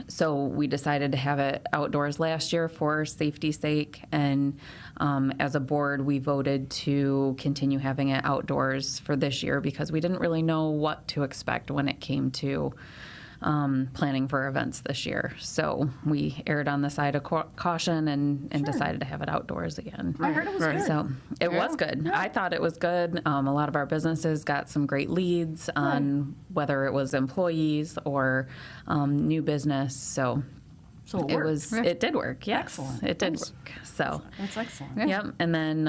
So we decided to have it outdoors last year for safety's sake, and as a board, we voted to continue having it outdoors for this year because we didn't really know what to expect when it came to planning for events this year. So we erred on the side of caution and decided to have it outdoors again. I heard it was good. So it was good. I thought it was good. A lot of our businesses got some great leads on whether it was employees or new business. So it did work. Yes, excellent. It did work. So that's excellent. Yep. And then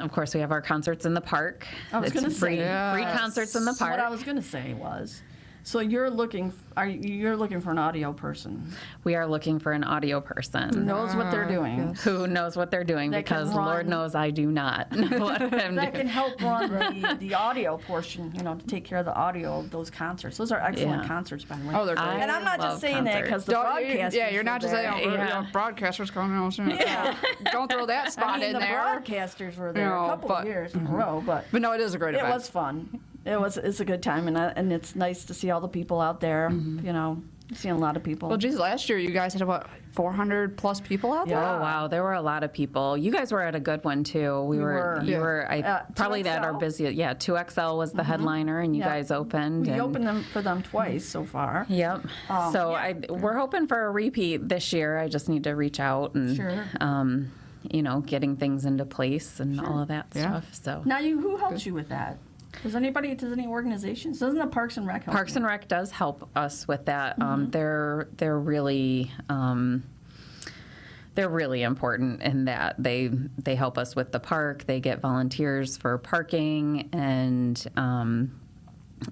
of course we have our concerts in the park. It's free concerts in the park. What I was going to say was, so you're looking for an audio person. We are looking for an audio person. Who knows what they're doing. Yes. Who knows what they're doing, because Lord knows I do not know what I'm doing. That can help run the audio portion, to take care of the audio of those concerts. Those are excellent concerts, by the way. Oh, they're great. And I'm not just saying that because the broadcasters. Yeah, you're not just saying, broadcasters coming out. Don't throw that spot in there. The broadcasters were there a couple of years in a row, but no, it is a great event. It was fun. It's a good time, and it's nice to see all the people out there, Seeing a lot of people. Well, geez, last year you guys had what, 400 plus people out there? Oh wow, there were a lot of people. You guys were at a good one too. You were probably 2XL. at our busiest. Yeah, 2XL was the headliner, and you guys opened. We opened them for them twice so far. Yep. We're hoping for a repeat this year. I just need to reach out and getting things into place and all of that stuff. So now, who helps you with that? Does any organizations? Doesn't the Parks and Rec help? Parks and Rec does help us with that. They're really important in that they help us with the park. They get volunteers for parking and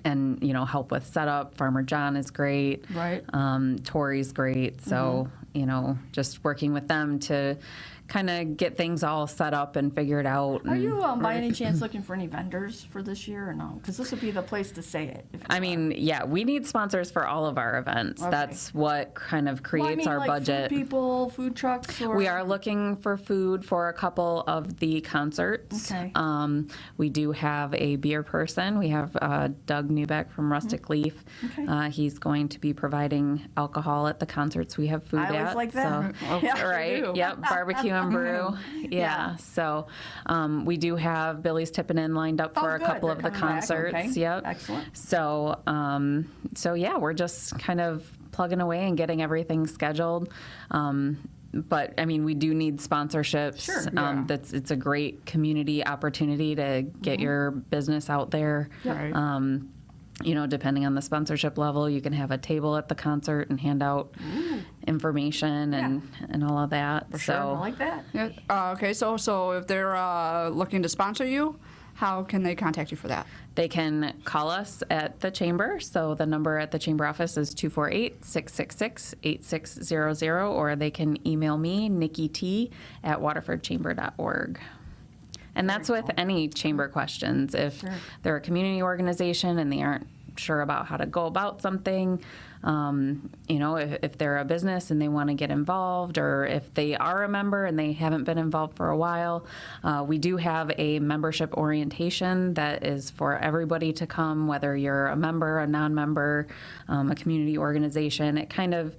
help with setup. Farmer John is great. Right. Tori's great. So just working with them to kind of get things all set up and figured out. Are you by any chance looking for any vendors for this year or no? Because this would be the place to say it. We need sponsors for all of our events. Okay. That's what kind of creates our budget. Food people, food trucks? Or? We are looking for food for a couple of the concerts. Okay. We do have a beer person. We have Doug Newbeck from Rustic Leaf. Okay. He's going to be providing alcohol at the concerts we have food at. I always like that. So, right. Yep. Barbecue and brew. Yeah. So we do have Billy's Tippin' In lined up for a couple of the concerts. Okay. Yep. Excellent. So we're just kind of plugging away and getting everything scheduled. But we do need sponsorships. Sure. It's a great community opportunity to get your business out there. Yep. Right. Depending on the sponsorship level, you can have a table at the concert and hand out information and all of that. For sure. I like that. Yeah. Okay, so if they're looking to sponsor you, how can they contact you for that? They can call us at the chamber. So the number at the chamber office is 248-666-8600, or they can email me, nikki.t@waterfordchamber.org. And that's with any chamber questions. If they're a community organization and they aren't sure about how to go about something, if they're a business and they want to get involved, or if they are a member and they haven't been involved for a while, we do have a membership orientation that is for everybody to come, whether you're a member, a non-member, a community organization. It kind of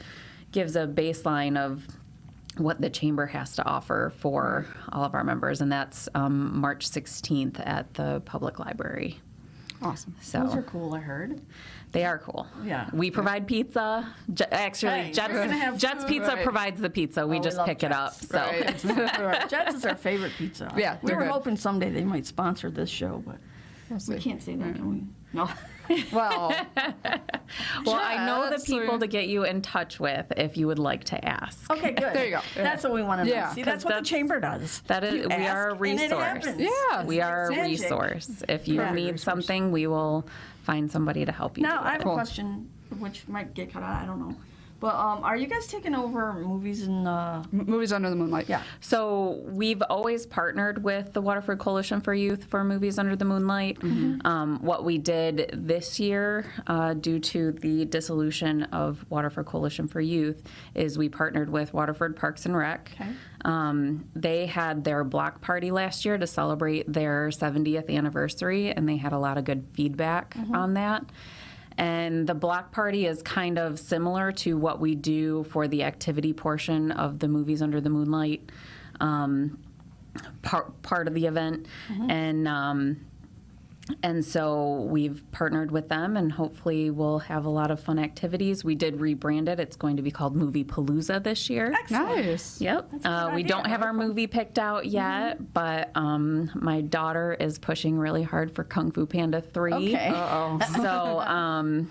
gives a baseline of what the chamber has to offer for all of our members, and that's March 16th at the public library. Awesome. Those are cool, I heard. They are cool. Yeah. We provide pizza. Jet's Pizza provides the pizza. We just pick it up. So. Right. Jet's is our favorite pizza. Yeah, we were hoping someday they might sponsor this show, but we can't say that, can we? No. Well, I know the people to get you in touch with if you would like to ask. Okay, good. There you go. That's what we want to know. See, that's what the chamber does. That is, we are a resource. Yeah, we are a resource. If you need something, we will find somebody to help you. Now, I have a question, which might get cut out. I don't know. But are you guys taking over movies and Movies Under the Moonlight? Yeah. So we've always partnered with the Waterford Coalition for Youth for Movies Under the Moonlight. What we did this year, due to the dissolution of Waterford Coalition for Youth, is we partnered with Waterford Parks and Rec. Okay. They had their block party last year to celebrate their 70th anniversary, and they had a lot of good feedback on that. And the block party is kind of similar to what we do for the activity portion of the Movies Under the Moonlight part of the event. And so we've partnered with them, and hopefully we'll have a lot of fun activities. We did rebrand it. It's going to be called Movie Palooza this year. Excellent. Nice. Yep. We don't have our movie picked out yet, but my daughter is pushing really hard for Kung Fu Panda 3. Okay. Uh-oh. So, I'm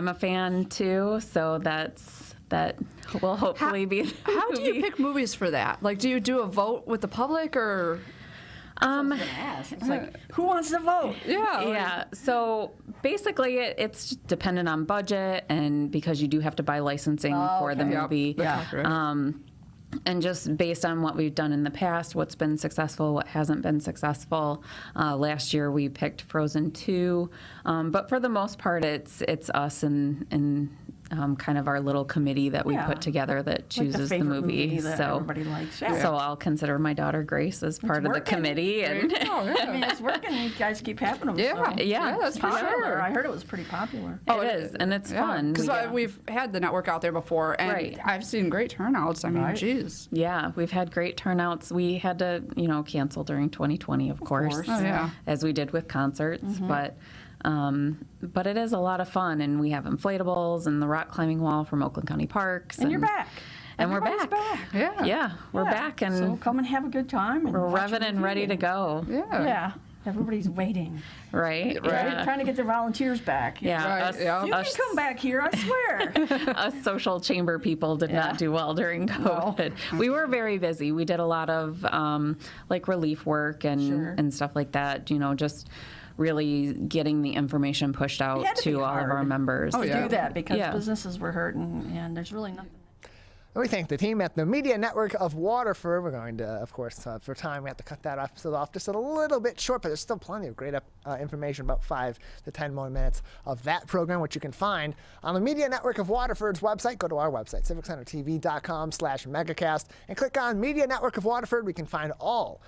a fan too, so that will hopefully be. How do you pick movies for that? Like, do you do a vote with the public, or? It's like, who wants to vote? Yeah. So basically, it's dependent on budget, and because you do have to buy licensing for the movie. And just based on what we've done in the past, what's been successful, what hasn't been successful. Last year we picked Frozen 2, but for the most part, it's us and kind of our little committee that we put together that chooses the movie. That so everybody likes. so I'll consider my daughter Grace as part of the committee. And I mean, it's working. You guys keep having them. Yeah, that's for sure. I heard it was pretty popular. It is, and it's fun. Because we've had the network out there before, and I've seen great turnouts. I mean, geez. Yeah, we've had great turnouts. We had to, cancel during 2020, of course. As we did with concerts, but it is a lot of fun, and we have inflatables and the rock climbing wall from Oakland County Parks. And you're back. And Everybody's we're back. Yeah, we're back, and so come and have a good time. And we're revving and ready to go. Yeah. Everybody's waiting. Right. Trying to get their volunteers back. You can come back here, I swear. Us social chamber people did not do well during COVID. No. We were very busy. We did a lot of relief work and stuff like that, just really getting the information pushed out to all of our members. To do that because businesses were hurting and there's really nothing. We thank the team at the Media Network of Waterford. We're going to, of course, for time, we have to cut that episode off just a little bit short, but there's still plenty of great information, about 5 to 10 more minutes of that program, which you can find on the Media Network of Waterford's website. Go to our website, civiccentertv.com/megacast, and click on Media Network of Waterford. We can find all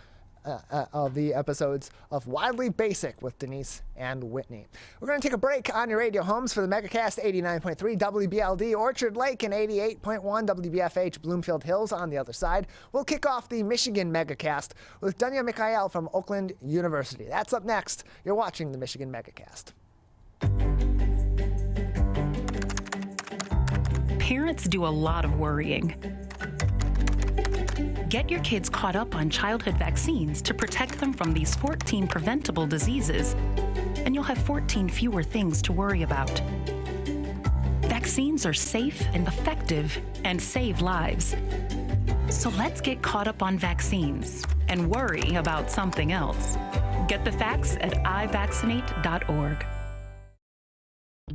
of the episodes of Wildly Basic with Denise and Whitney. We're going to take a break on your radio homes for the Megacast 89.3 WBLD Orchard Lake and 88.1 WBFH Bloomfield Hills. On the other side, we'll kick off the Michigan Megacast with Dunya Mikhail from Oakland University. That's up next. You're watching the Michigan Megacast. Parents do a lot of worrying. Get your kids caught up on childhood vaccines to protect them from these 14 preventable diseases, and you'll have 14 fewer things to worry about. Vaccines are safe and effective and save lives. So let's get caught up on vaccines and worry about something else. Get the facts at ivaccinate.org.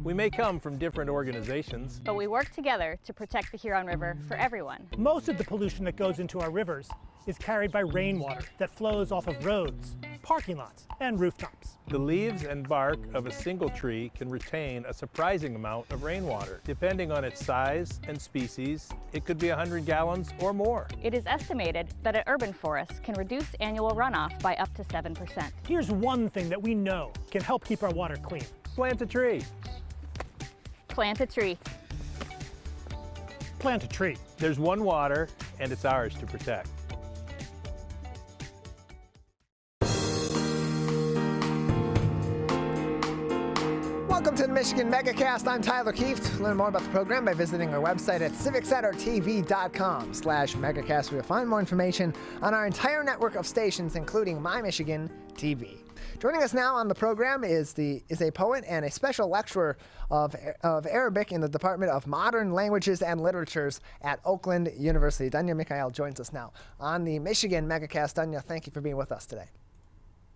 We may come from different organizations, but we work together to protect the Huron River for everyone. Most of the pollution that goes into our rivers is carried by rainwater that flows off of roads, parking lots, and rooftops. The leaves and bark of a single tree can retain a surprising amount of rainwater. Depending on its size and species, it could be 100 gallons or more. It is estimated that an urban forest can reduce annual runoff by up to 7%. Here's one thing that we know can help keep our water clean. Plant a tree. Plant a tree. Plant a tree. There's one water, and it's ours to protect. Welcome to the Michigan Megacast. I'm Tyler Kieft. Learn more about the program by visiting our website at civiccentertv.com/megacast, where you'll find more information on our entire network of stations, including My Michigan TV. Joining us now on the program is a poet and a special lecturer of Arabic in the Department of Modern Languages and Literatures at Oakland University. Dunya Mikhail joins us now on the Michigan Megacast. Dunya, thank you for being with us today.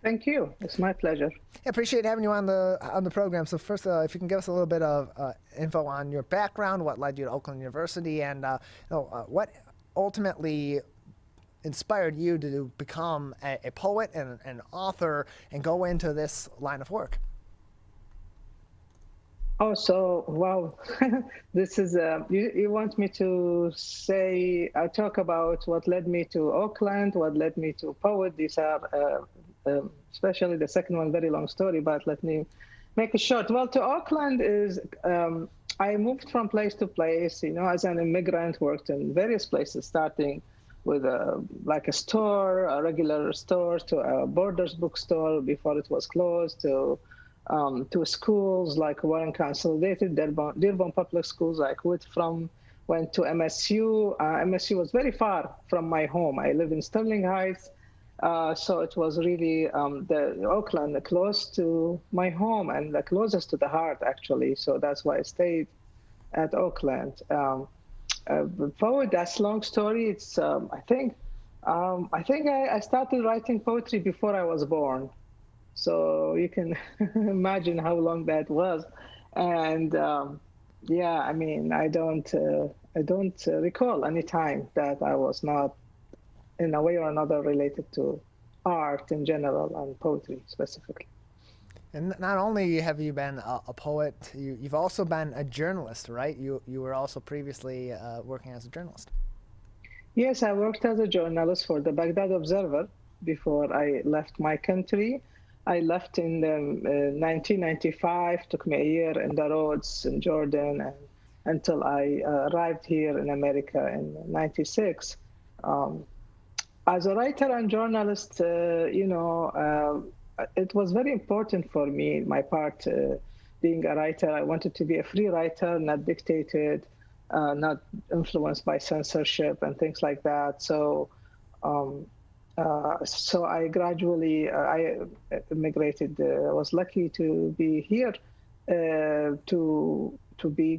Thank you. It's my pleasure. I appreciate having you on the program. So first, if you can give us a little bit of info on your background, what led you to Oakland University, and what ultimately inspired you to become a poet and an author and go into this line of work? Oh, so, wow. This is, you want me to say, I talk about what led me to Oakland, what led me to poet. These are, especially the second one, very long story, but let me make it short. Well, to Oakland is, I moved from place to place, as an immigrant, worked in various places, starting with like a store, a regular store, to a Borders bookstore before it was closed, to schools like Warren Consolidated, Dearborn Public Schools. I went to MSU. MSU was very far from my home. I live in Sterling Heights, so it was really the Oakland close to my home and the closest to the heart, actually. So that's why I stayed at Oakland. Poet, that's a long story. It's I think I started writing poetry before I was born, so you can imagine how long that was. And yeah, I mean, I don't recall any time that I was not, in a way or another, related to art in general and poetry specifically. And not only have you been a poet, you've also been a journalist, right? You were also previously working as a journalist. Yes, I worked as a journalist for the Baghdad Observer before I left my country. I left in 1995, took me a year in the roads in Jordan until I arrived here in America in 96. As a writer and journalist, it was very important for me, my part, being a writer. I wanted to be a free writer, not dictated, not influenced by censorship and things like that. So I gradually, I immigrated. I was lucky to be here, to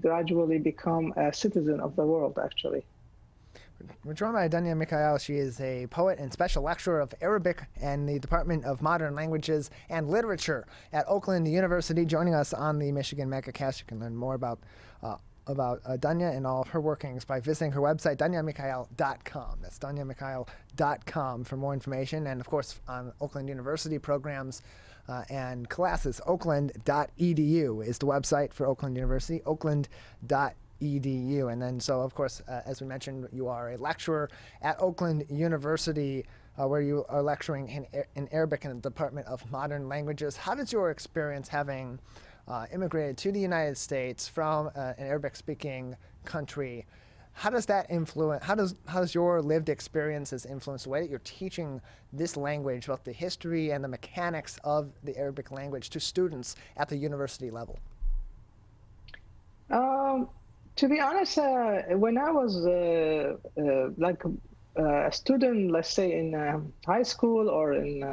gradually become a citizen of the world, actually. We're joined by Dunya Mikhail. She is a poet and special lecturer of Arabic and the Department of Modern Languages and Literature at Oakland University, joining us on the Michigan Megacast. You can learn more about Dunya and all of her workings by visiting her website, dunyamikhail.com. That's dunyamikhail.com for more information. And, of course, on Oakland University programs and classes, oakland.edu is the website for Oakland University, oakland.edu. And then, so of course, as we mentioned, you are a lecturer at Oakland University, where you are lecturing in Arabic in the Department of Modern Languages. How does your experience having immigrated to the United States from an Arabic-speaking country, how does that influence? How does your lived experiences influence the way that you're teaching this language, both the history and the mechanics of the Arabic language, to students at the university level? To be honest, when I was like a student, let's say in high school or in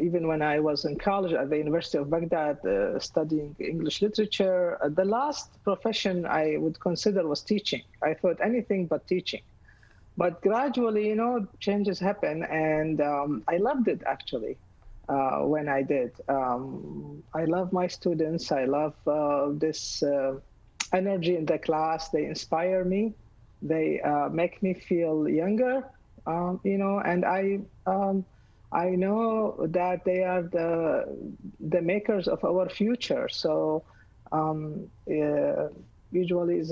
even when I was in college at the University of Baghdad studying English literature, the last profession I would consider was teaching. I thought anything but teaching. But gradually, changes happen, and I loved it actually when I did. I love my students. I love this energy in the class. They inspire me. They make me feel younger, and I know that they are the makers of our future. So usually is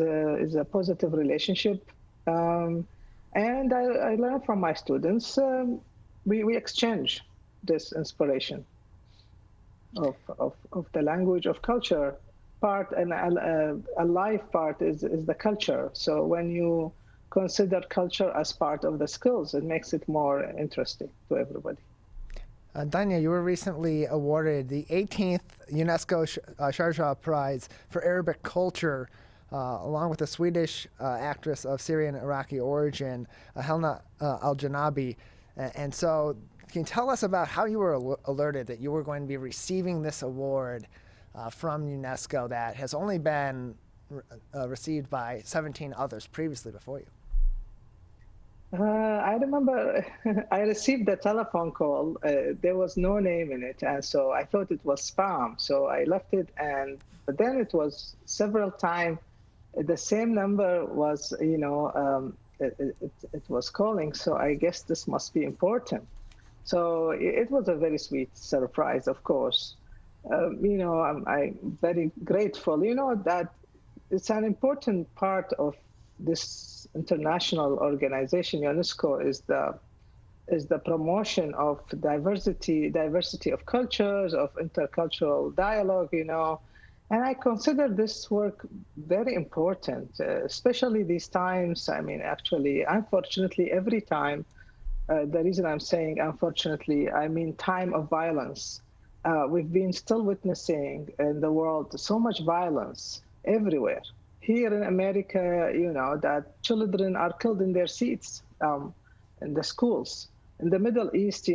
a positive relationship, and I learn from my students. We exchange this inspiration of the language, of culture part, and a life part is the culture. So when you consider culture as part of the skills, it makes it more interesting to everybody. Dunya, you were recently awarded the 18th UNESCO-Sharjah Prize for Arabic culture, along with a Swedish actress of Syrian and Iraqi origin, Helena Al-Janabi. And so, can you tell us about how you were alerted that you were going to be receiving this award from UNESCO that has only been received by 17 others previously before you? I remember I received a telephone call. There was no name in it, and so I thought it was spam. So I left it, but then it was several times. The same number was, it was calling. So I guess this must be important. So it was a very sweet surprise, of course. I'm very grateful. That it's an important part of this international organization. UNESCO is the promotion of diversity of cultures, of intercultural dialogue, and I consider this work very important, especially these times. I mean, actually, unfortunately, every time, the reason I'm saying unfortunately, I mean time of violence. We've been still witnessing in the world so much violence everywhere. Here in America, that children are killed in their seats in the schools. In the Middle East,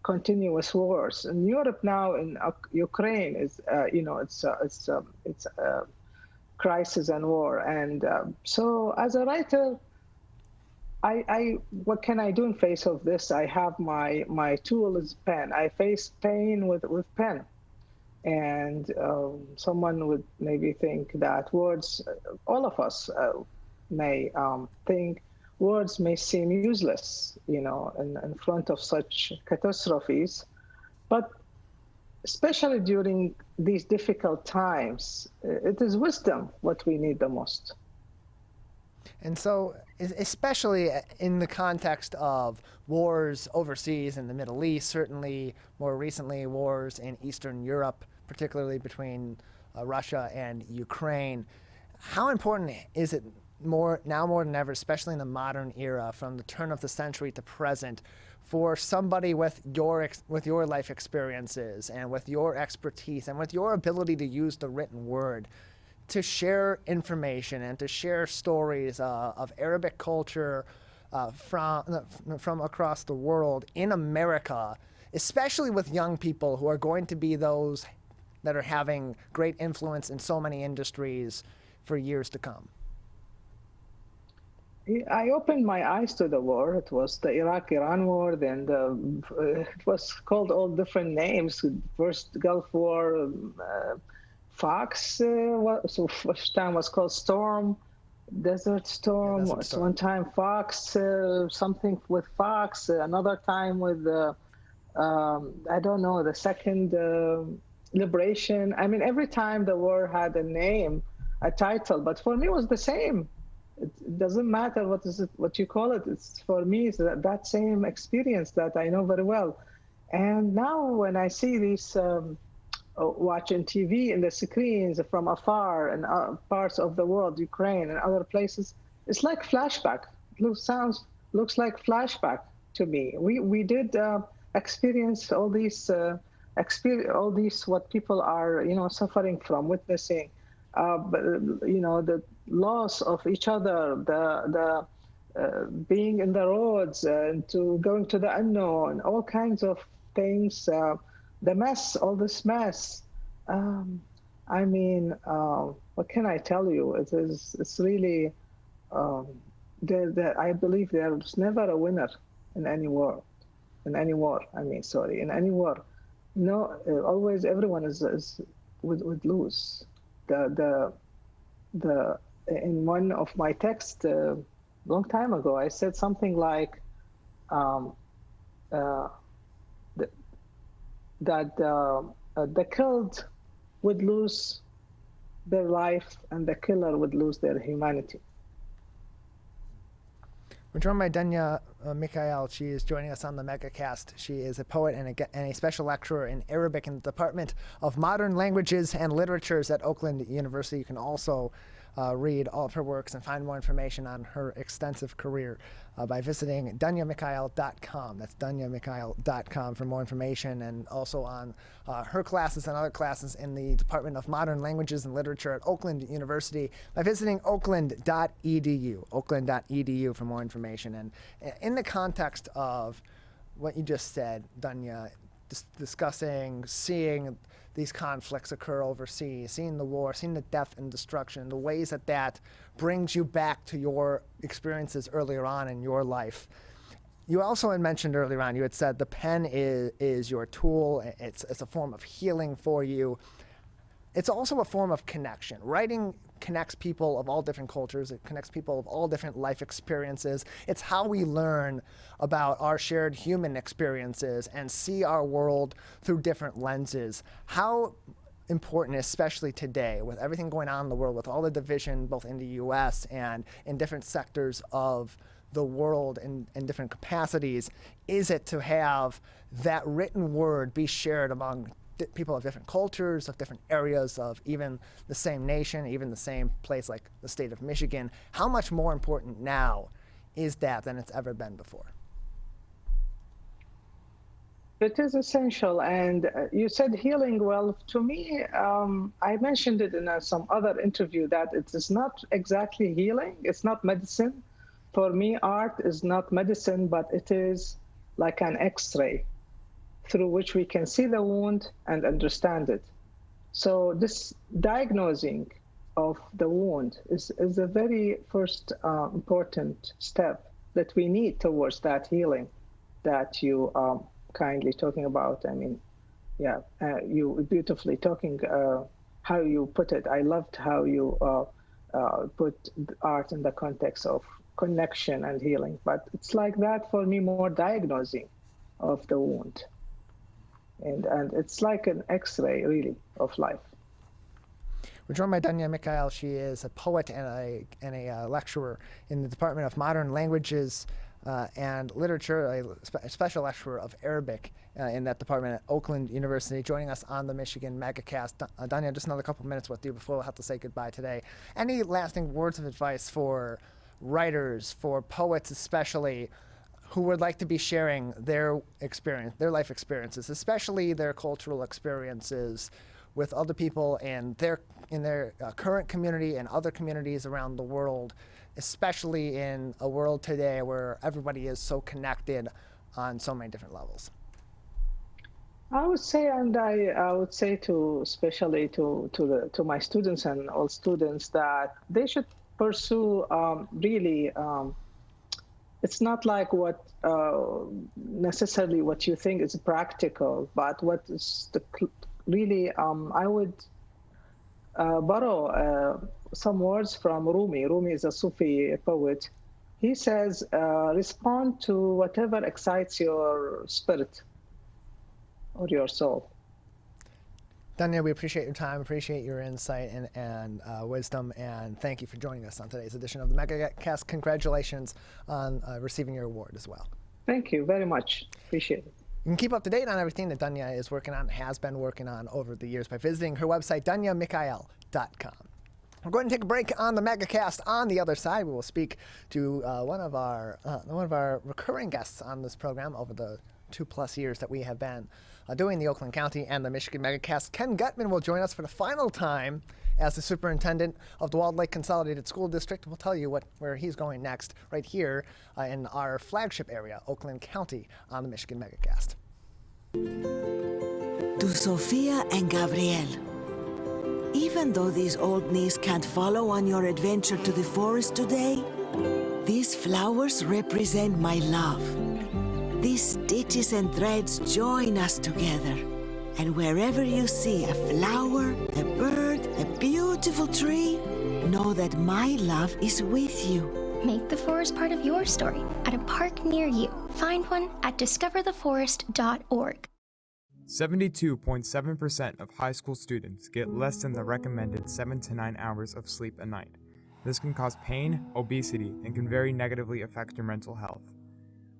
continuous wars. In Europe now, in Ukraine, is it's a crisis and war. And so, as a writer, I what can I do in face of this? I have my tool is pen. I face pain with pen. And someone would maybe think that words, all of us may think words may seem useless, in front of such catastrophes. But especially during these difficult times, it is wisdom what we need the most. And so, especially in the context of wars overseas in the Middle East, certainly more recently wars in Eastern Europe, particularly between Russia and Ukraine, how important is it now more than ever, especially in the modern era, from the turn of the century to present, for somebody with your life experiences and with your expertise and with your ability to use the written word to share information and to share stories of Arabic culture from across the world in America, especially with young people who are going to be those that are having great influence in so many industries for years to come? I opened my eyes to the war. It was the Iraq-Iran war, then it was called all different names. First Gulf War, Fox, so first time was called Storm, Desert Storm, Desert Storm. One time Fox, something with Fox, another time with, I don't know, the second Liberation. I mean, every time the war had a name, a title, but for me it was the same. It doesn't matter what you call it. It's for me, it's that same experience that I know very well. And now when I see these watching TV in the screens from afar and parts of the world, Ukraine and other places, it's like flashback. Looks like flashback to me. We did experience all these what people are suffering from, witnessing. But the loss of each other, the being in the roads and to going to the unknown, all kinds of things, the mess, all this mess. I mean, what can I tell you? It's really, I believe there's never a winner in any war. In any war. No, always everyone would lose. In one of my texts long time ago, I said something like that the killed would lose their life and the killer would lose their humanity. We're joined by Dunya Mikhail. She is joining us on the Megacast. She is a poet and a special lecturer in Arabic in the Department of Modern Languages and Literatures at Oakland University. You can also read all of her works and find more information on her extensive career by visiting dunyamikhail.com. That's dunyamikhail.com for more information, and also on her classes and other classes in the Department of Modern Languages and Literature at Oakland University by visiting oakland.edu for more information. And in the context of what you just said, Dunya, discussing, seeing these conflicts occur overseas, seeing the war, seeing the death and destruction, the ways that brings you back to your experiences earlier on in your life. You also had mentioned earlier on, you had said the pen is your tool. It's a form of healing for you. It's also a form of connection. Writing connects people of all different cultures. It connects people of all different life experiences. It's how we learn about our shared human experiences and see our world through different lenses. How important, especially today, with everything going on in the world, with all the division both in the U.S. and in different sectors of the world in different capacities, is it to have that written word be shared among people of different cultures, of different areas, of even the same nation, even the same place like the state of Michigan? How much more important now is that than it's ever been before? It is essential. And you said healing. Well, to me, I mentioned it in some other interview that it is not exactly healing. It's not medicine. For me, art is not medicine, but it is like an X-ray through which we can see the wound and understand it. So this diagnosing of the wound is the very first important step that we need towards that healing that you kindly talking about. I mean, you beautifully talking how you put it. I loved how you put art in the context of connection and healing, but it's like that for me, more diagnosing of the wound. And it's like an X-ray, really, of life. We're joined by Dunya Mikhail. She is a poet and a lecturer in the Department of Modern Languages and Literature, a special lecturer of Arabic in that department at Oakland University, joining us on the Michigan Megacast. Dunya, just another couple minutes with you before we'll have to say goodbye today. Any lasting words of advice for writers, for poets especially, who would like to be sharing their experience, their life experiences, especially their cultural experiences with other people in their current community and other communities around the world, especially in a world today where everybody is so connected on so many different levels? I would say, and I would say especially to my students and all students, that they should pursue it's not like what necessarily what you think is practical, but what is really, I would borrow some words from Rumi. Rumi is a Sufi poet. He says, respond to whatever excites your spirit or your soul. Dunya, we appreciate your time, appreciate your insight and wisdom, and thank you for joining us on today's edition of the Megacast. Congratulations on receiving your award as well. Thank you very much. Appreciate it. You can keep up to date on everything that Dunya is working on, has been working on over the years by visiting her website, dunyamikhail.com. We're going to take a break on the Megacast. On the other side, we will speak to one of our recurring guests on this program over the 2+ years that we have been doing the Oakland County and the Michigan Megacast. Ken Gutman will join us for the final time as the superintendent of the Walled Lake Consolidated School District. We'll tell you where he's going next, right here in our flagship area, Oakland County, on the Michigan Megacast. To Sophia and Gabriel, even though these old knees can't follow on your adventure to the forest today, these flowers represent my love. These stitches and threads join us together. And wherever you see a flower, a bird, a beautiful tree, know that my love is with you. Make the forest part of your story at a park near you. Find one at discovertheforest.org. 72.7% of high school students get less than the recommended 7 to 9 hours of sleep a night. This can cause pain, obesity, and can very negatively affect your mental health.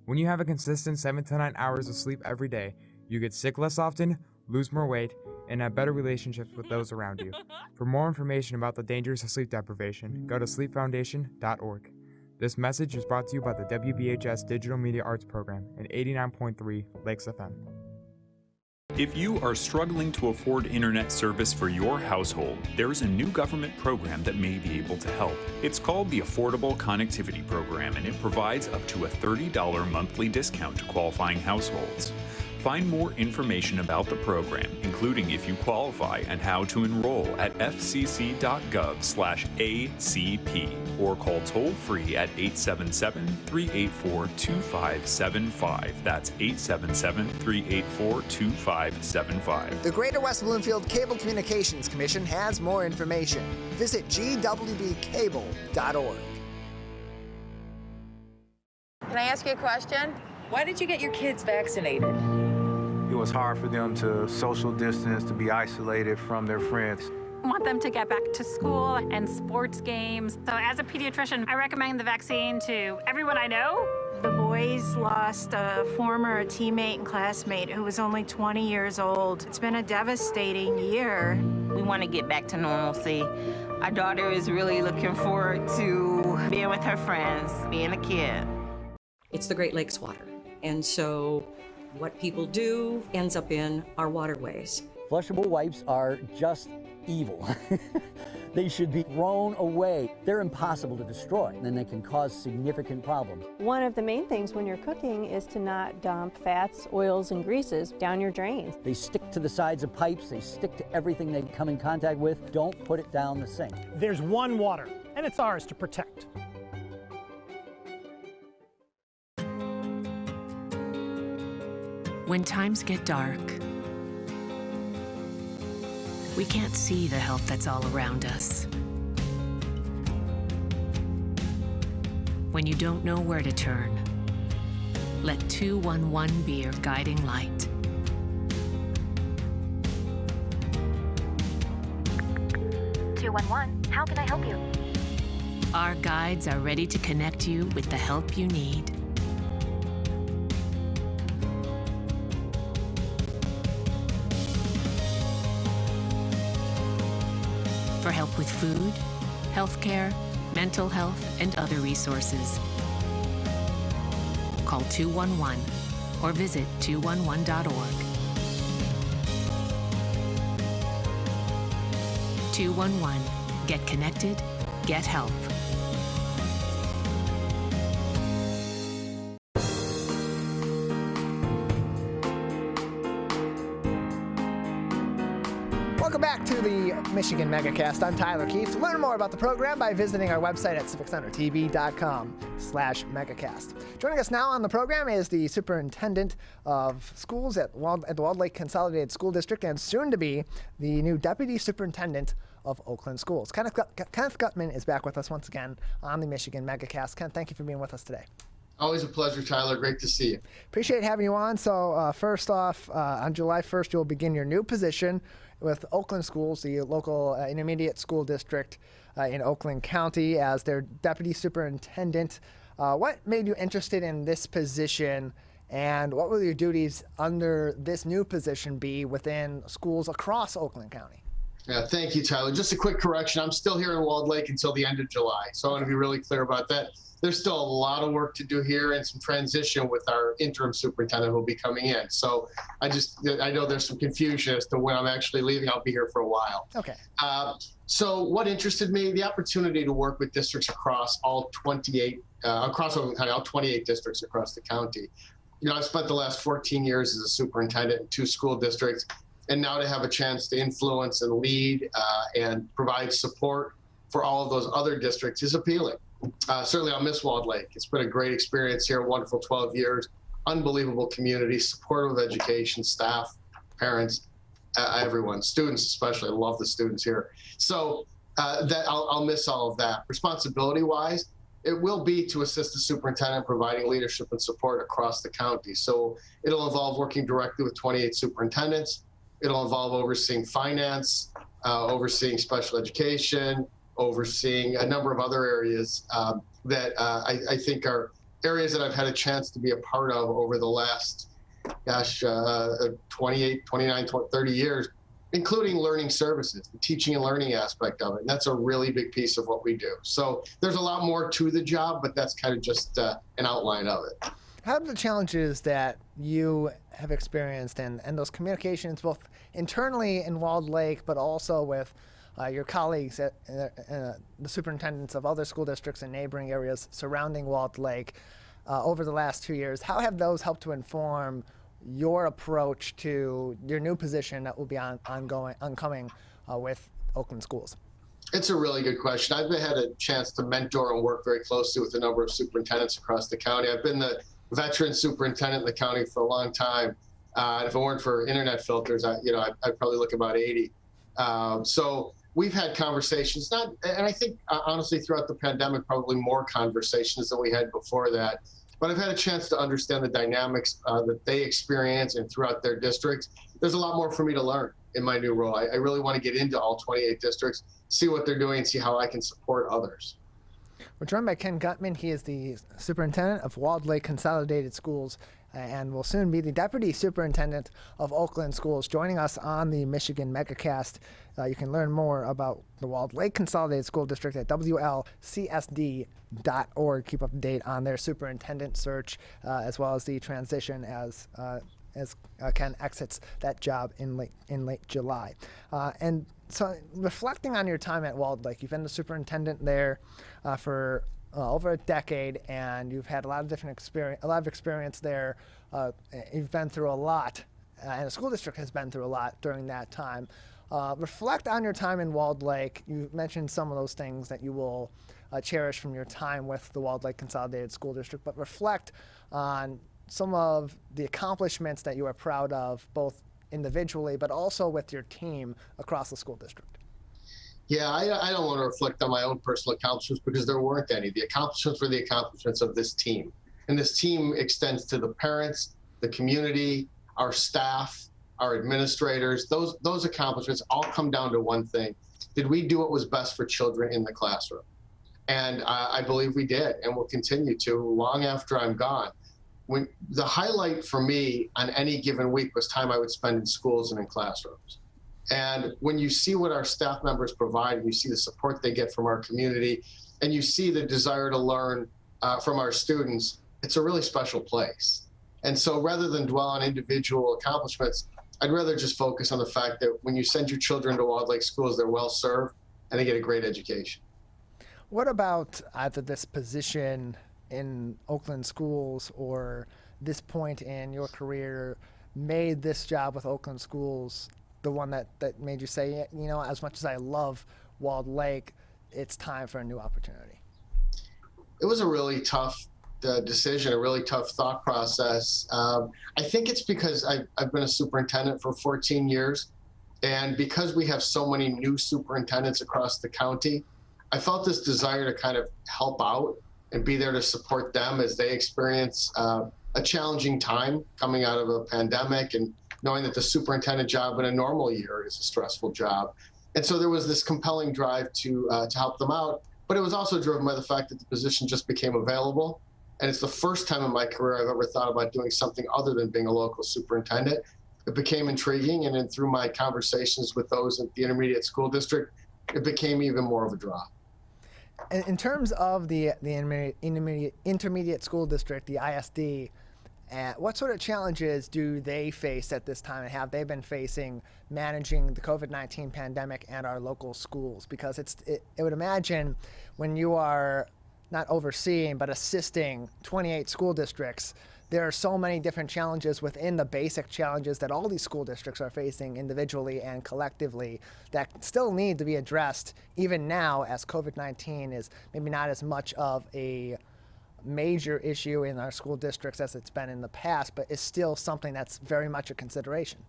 When you have a consistent 7 to 9 hours of sleep every day, you get sick less often, lose more weight, and have better relationships with those around you. For more information about the dangers of sleep deprivation, go to sleepfoundation.org. This message is brought to you by the WBHS Digital Media Arts Program and 89.3 Lakes FM. If you are struggling to afford internet service for your household, there's a new government program that may be able to help. It's called the Affordable Connectivity Program, and it provides up to a $30 monthly discount to qualifying households. Find more information about the program, including if you qualify and how to enroll at fcc.gov/ACP or call toll-free at 877-384-2575. That's 877-384-2575. The Greater West Bloomfield Cable Communications Commission has more information. Visit gwbcable.org. Can I ask you a question? Why did you get your kids vaccinated? It was hard for them to social distance, to be isolated from their friends. I want them to get back to school and sports games. So as a pediatrician, I recommend the vaccine to everyone I know. The boys lost a former teammate and classmate who was only 20 years old. It's been a devastating year. We want to get back to normalcy. Our daughter is really looking forward to being with her friends, being a kid. It's the Great Lakes water. And so what people do ends up in our waterways. Flushable wipes are just evil. They should be thrown away. They're impossible to destroy, and they can cause significant problems. One of the main things when you're cooking is to not dump fats, oils, and greases down your drains. They stick to the sides of pipes, they stick to everything they come in contact with. Don't put it down the sink. There's one water, and it's ours to protect. When times get dark, we can't see the help that's all around us. When you don't know where to turn, let 211 be your guiding light. 211. How can I help you? Our guides are ready to connect you with the help you need. For help with food, healthcare, mental health, and other resources. Call 211 or visit 211.org. 211. Get connected, get help. Welcome back to the Michigan Megacast. I'm Tyler Kieft. Learn more about the program by visiting our website at civiccentertv.com/megacast. Joining us now on the program is the Superintendent of Schools at the Walled Lake Consolidated School District and soon to be the new Deputy Superintendent of Oakland Schools. Kenneth Gutman is back with us once again on the Michigan Megacast. Ken, thank you for being with us today. Always a pleasure, Tyler. Great to see you. Appreciate having you on. So first off, on July 1st, you'll begin your new position with Oakland Schools, the local intermediate school district in Oakland County, as their Deputy Superintendent. What made you interested in this position, and what will your duties under this new position be within schools across Oakland County? Yeah, thank you, Tyler. Just a quick correction. I'm still here in Walled Lake until the end of July, so I want to be really clear about that. There's still a lot of work to do here and some transition with our interim superintendent who will be coming in. So I know there's some confusion as to when I'm actually leaving. I'll be here for a while. Okay. So what interested me, the opportunity to work with districts across all 28, across Oakland County, all 28 districts across the county. You know, I've spent the last 14 years as a superintendent in 2 school districts, and now to have a chance to influence and lead and provide support for all of those other districts is appealing. Certainly I'll miss Walled Lake. It's been a great experience here, a wonderful 12 years, unbelievable community, supportive education, staff, parents, everyone, students especially. I love the students here. So that I'll miss all of that. Responsibility-wise, it will be to assist the superintendent providing leadership and support across the county. So it'll involve working directly with 28 superintendents. It'll involve overseeing finance, overseeing special education, overseeing a number of other areas that I think are areas that I've had a chance to be a part of over the last, 28, 29, 30 years, including learning services, the teaching and learning aspect of it. And that's a really big piece of what we do. So there's a lot more to the job, but that's kind of just an outline of it. How have the challenges that you have experienced and those communications, both internally in Walled Lake, but also with your colleagues at the superintendents of other school districts and neighboring areas surrounding Walled Lake over the last 2 years, how have those helped to inform your approach to your new position that will be oncoming with Oakland Schools? It's a really good question. I've had a chance to mentor and work very closely with a number of superintendents across the county. I've been the veteran superintendent in the county for a long time. And if it weren't for internet filters, I'd probably look about 80. So we've had conversations, and I think honestly throughout the pandemic, probably more conversations than we had before that. But I've had a chance to understand the dynamics that they experience and throughout their districts. There's a lot more for me to learn in my new role. I really want to get into all 28 districts, see what they're doing, and see how I can support others. We're joined by Ken Gutman. He is the superintendent of Walled Lake Consolidated Schools and will soon be the deputy superintendent of Oakland Schools, joining us on the Michigan Megacast. You can learn more about the Walled Lake Consolidated School District at WLCSD.org. Keep up to date on their superintendent search, as well as the transition as Ken exits that job in late July. And so, reflecting on your time at Walled Lake, you've been the superintendent there for over a decade, and you've had a lot of experience there. You've been through a lot, and the school district has been through a lot during that time. Reflect on your time in Walled Lake. You mentioned some of those things that you will cherish from your time with the Walled Lake Consolidated School District, but reflect on some of the accomplishments that you are proud of, both individually, but also with your team across the school district. Yeah, I don't want to reflect on my own personal accomplishments because there weren't any. The accomplishments were the accomplishments of this team. And this team extends to the parents, the community, our staff, our administrators. Those accomplishments all come down to one thing. did we do what was best for children in the classroom? And I believe we did, and will continue to long after I'm gone. When the highlight for me on any given week was time I would spend in schools and in classrooms. And when you see what our staff members provide, and you see the support they get from our community, and you see the desire to learn from our students, it's a really special place. And so rather than dwell on individual accomplishments, I'd rather just focus on the fact that when you send your children to Walled Lake schools, they're well served and they get a great education. What about either this position in Oakland Schools or this point in your career made this job with Oakland Schools the one that made you say, you know, as much as I love Walled Lake, it's time for a new opportunity? It was a really tough decision, a really tough thought process. I think it's because I've been a superintendent for 14 years, and because we have so many new superintendents across the county, I felt this desire to kind of help out and be there to support them as they experience a challenging time coming out of a pandemic, and knowing that the superintendent job in a normal year is a stressful job. And so there was this compelling drive to help them out, but it was also driven by the fact that the position just became available. And it's the first time in my career I've ever thought about doing something other than being a local superintendent. It became intriguing, and then through my conversations with those at the intermediate school district, it became even more of a draw. In terms of the intermediate school district, the ISD, what sort of challenges do they face at this time, and have they been facing managing the COVID-19 pandemic and our local schools? Because I would imagine when you are not overseeing but assisting 28 school districts, there are so many different challenges within the basic challenges that all these school districts are facing individually and collectively that still need to be addressed even now, as COVID-19 is maybe not as much of a major issue in our school districts as it's been in the past, but is still something that's very much a consideration.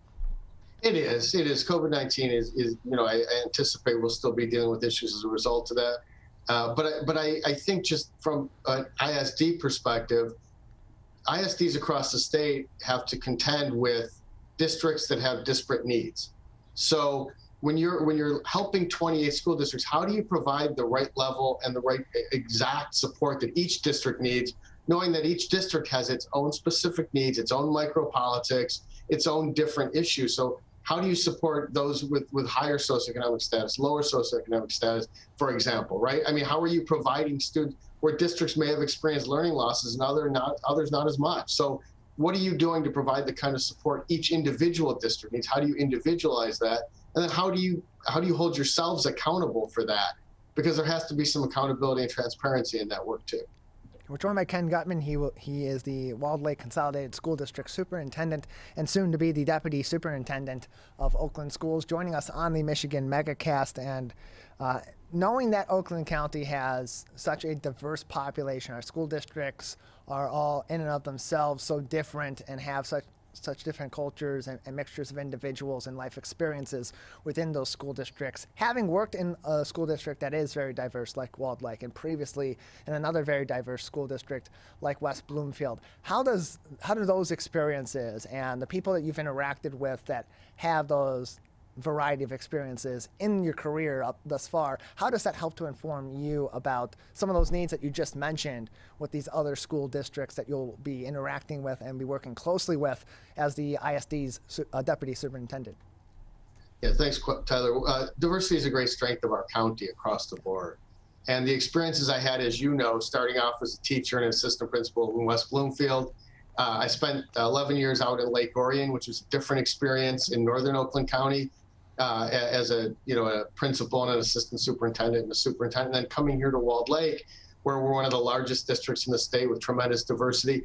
It is. COVID-19 is you know, I anticipate we'll still be dealing with issues as a result of that. But I think just from an ISD perspective, ISDs across the state have to contend with districts that have disparate needs. So when you're helping 28 school districts, how do you provide the right level and the right exact support that each district needs, knowing that each district has its own specific needs, its own micropolitics, its own different issues? So how do you support those with higher socioeconomic status, lower socioeconomic status, for example, right? I mean, how are you providing students where districts may have experienced learning losses and others not as much? So what are you doing to provide the kind of support each individual district needs? How do you individualize that? And then how do you hold yourselves accountable for that? Because there has to be some accountability and transparency in that work too. We're joined by Ken Gutman. He is the Walled Lake Consolidated School District Superintendent and soon to be the Deputy Superintendent of Oakland Schools, joining us on the Michigan Megacast. And knowing that Oakland County has such a diverse population, our school districts are all in and of themselves so different and have such different cultures and mixtures of individuals and life experiences within those school districts. Having worked in a school district that is very diverse like Walled Lake, and previously in another very diverse school district like West Bloomfield, how do those experiences and the people that you've interacted with that have those variety of experiences in your career up thus far, how does that help to inform you about some of those needs that you just mentioned with these other school districts that you'll be interacting with and be working closely with as the ISD's Deputy Superintendent? Yeah, thanks, Tyler. Diversity is a great strength of our county across the board. And the experiences I had, as you know, starting off as a teacher and an assistant principal in West Bloomfield, I spent 11 years out in Lake Orion, which was a different experience in northern Oakland County. As a principal and an assistant superintendent and a superintendent, and then coming here to Walled Lake, where we're one of the largest districts in the state with tremendous diversity.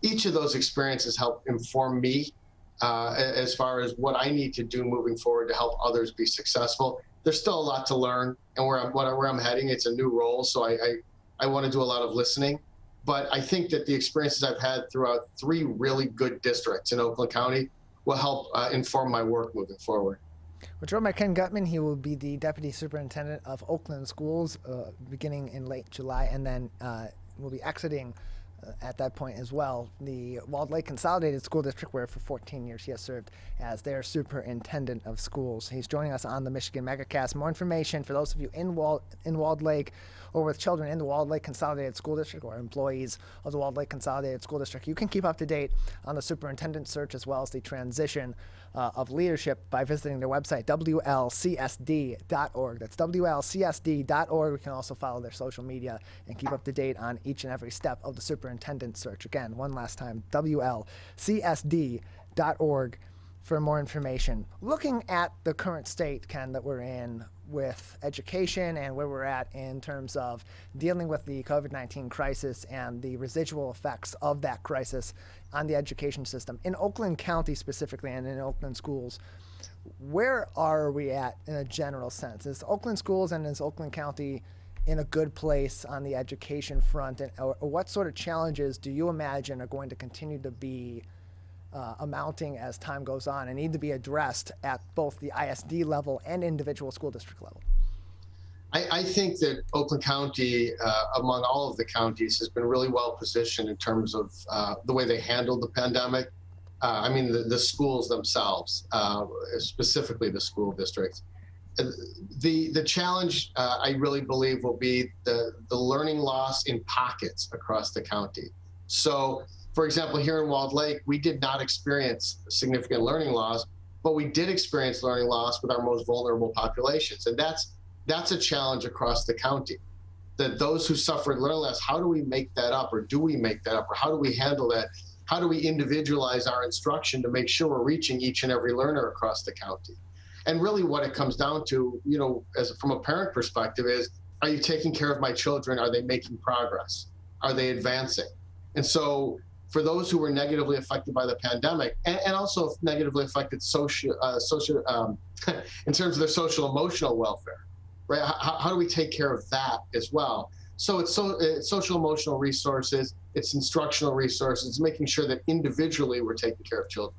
Each of those experiences help inform me as far as what I need to do moving forward to help others be successful. There's still a lot to learn, and where I'm heading, it's a new role, so I want to do a lot of listening. But I think that the experiences I've had throughout 3 really good districts in Oakland County will help inform my work moving forward. We're joined by Ken Gutman. He will be the Deputy Superintendent of Oakland Schools beginning in late July, and then will be exiting at that point as well, the Walled Lake Consolidated School District, where for 14 years he has served as their superintendent of schools. He's joining us on the Michigan Megacast. More information for those of you in Walled Lake or with children in the Walled Lake Consolidated School District or employees of the Walled Lake Consolidated School District. You can keep up to date on the superintendent search as well as the transition of leadership by visiting their website, WLCSD.org. That's WLCSD.org. We can also follow their social media and keep up to date on each and every step of the superintendent search. Again, one last time, WLCSD.org for more information. Looking at the current state, Ken, that we're in with education and where we're at in terms of dealing with the COVID-19 crisis and the residual effects of that crisis on the education system. In Oakland County specifically and in Oakland Schools, where are we at in a general sense? Is Oakland Schools and is Oakland County in a good place on the education front? And or what sort of challenges do you imagine are going to continue to be amounting as time goes on and need to be addressed at both the ISD level and individual school district level? I think that Oakland County, among all of the counties, has been really well positioned in terms of the way they handled the pandemic. I mean, the schools themselves, specifically the school districts. The challenge, I really believe, will be the learning loss in pockets across the county. So, for example, here in Walled Lake, we did not experience significant learning loss, but we did experience learning loss with our most vulnerable populations. And that's a challenge across the county, that those who suffered learning loss, how do we make that up, or do we make that up, or how do we handle that? How do we individualize our instruction to make sure we're reaching each and every learner across the county? And really what it comes down to, you know, from a parent perspective is, are you taking care of my children? Are they making progress? Are they advancing? And so for those who were negatively affected by the pandemic and also negatively affected in terms of their social emotional welfare, right? How do we take care of that as well? So it's social emotional resources, it's instructional resources, it's making sure that individually we're taking care of children.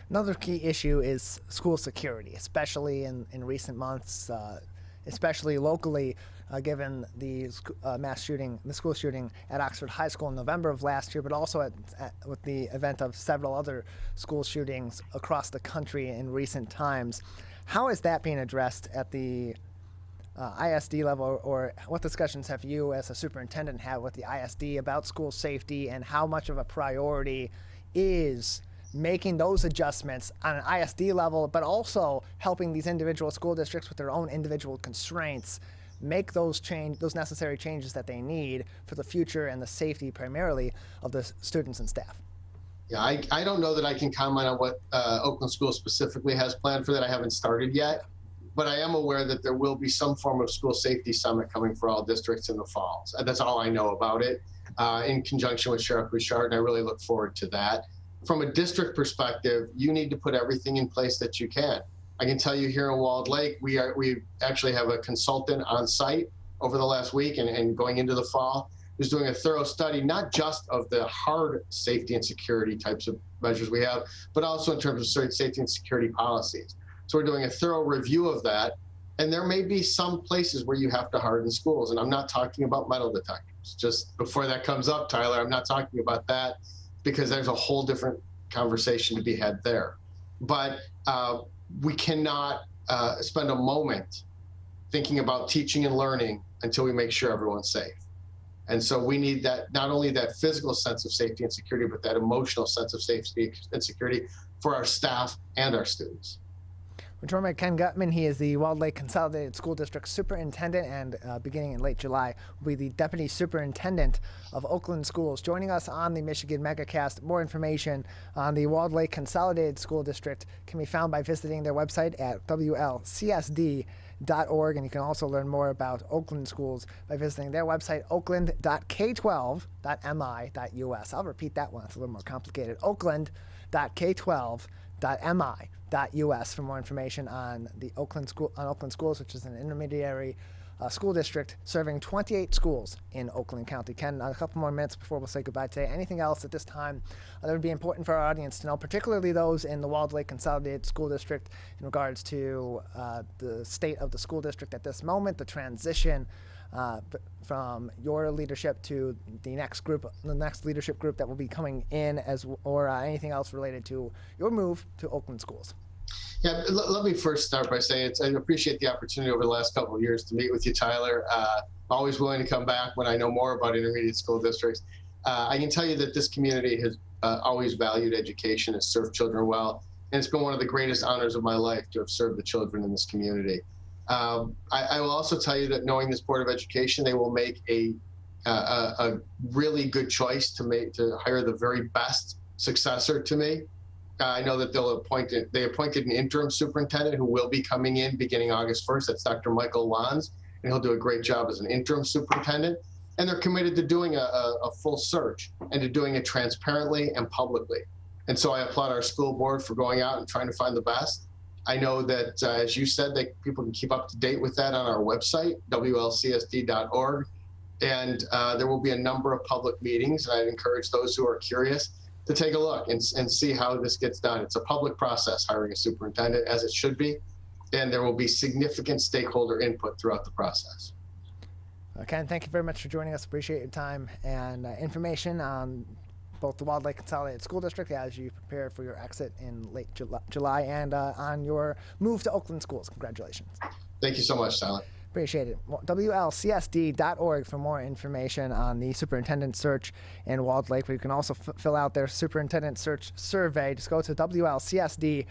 Another key issue is school security, especially in recent months, especially locally, given the mass shooting, the school shooting at Oxford High School in November of last year, but also with the event of several other school shootings across the country in recent times. How is that being addressed at the ISD level, or what discussions have you as a superintendent had with the ISD about school safety, and how much of a priority is making those adjustments on an ISD level, but also helping these individual school districts with their own individual constraints make those necessary changes that they need for the future and the safety primarily of the students and staff? Yeah, I don't know that I can comment on what Oakland Schools specifically has planned for that. I haven't started yet, but I am aware that there will be some form of school safety summit coming for all districts in the fall. That's all I know about it, in conjunction with Sheriff Bouchard, and I really look forward to that. From a district perspective, you need to put everything in place that you can. I can tell you here in Walled Lake, we actually have a consultant on site over the last week and going into the fall, who's doing a thorough study, not just of the hard safety and security types of measures we have, but also in terms of safety and security policies. So we're doing a thorough review of that. And there may be some places where you have to harden schools. And I'm not talking about metal detectors. Just before that comes up, Tyler, I'm not talking about that, because there's a whole different conversation to be had there. But we cannot spend a moment thinking about teaching and learning until we make sure everyone's safe. And so we need that, not only that physical sense of safety and security, but that emotional sense of safety and security for our staff and our students. We're joined by Ken Gutman. He is the Walled Lake Consolidated School District Superintendent, and beginning in late July will be the Deputy Superintendent of Oakland Schools. Joining us on the Michigan Megacast. More information on the Walled Lake Consolidated School District can be found by visiting their website at WLCSD.org, and you can also learn more about Oakland Schools by visiting their website, oakland.k12.mi.us. I'll repeat that one. It's a little more complicated. oakland.k12.mi.us for more information on the Oakland Schools, which is an intermediary school district serving 28 schools in Oakland County. Ken, a couple more minutes before we'll say goodbye today. Anything else at this time that would be important for our audience to know, particularly those in the Walled Lake Consolidated School District, in regards to the state of the school district at this moment, the transition from your leadership to the next leadership group that will be coming in, or anything else related to your move to Oakland Schools. Yeah, let me first start by saying I appreciate the opportunity over the last couple of years to meet with you, Tyler. Always willing to come back when I know more about intermediate school districts. I can tell you that this community has always valued education, has served children well, and it's been one of the greatest honors of my life to have served the children in this community. I will also tell you that knowing this Board of Education, they will make a really good choice to hire the very best successor to me. I know that they appointed an interim superintendent who will be coming in beginning August 1st. That's Dr. Michael Wands, and he'll do a great job as an interim superintendent. And they're committed to doing a full search and to doing it transparently and publicly. And so I applaud our school board for going out and trying to find the best. I know that, as you said, that people can keep up to date with that on our website, WLCSD.org. And there will be a number of public meetings, and I'd encourage those who are curious to take a look and see how this gets done. It's a public process, hiring a superintendent, as it should be, and there will be significant stakeholder input throughout the process. Ken, thank you very much for joining us. Appreciate your time and information on both the Walled Lake Consolidated School District as you prepare for your exit in late July and on your move to Oakland Schools. Congratulations. Thank you so much, Tyler. Appreciate it. WLCSD.org for more information on the superintendent search in Walled Lake, where you can also fill out their superintendent search survey. Just go to WLCSD.org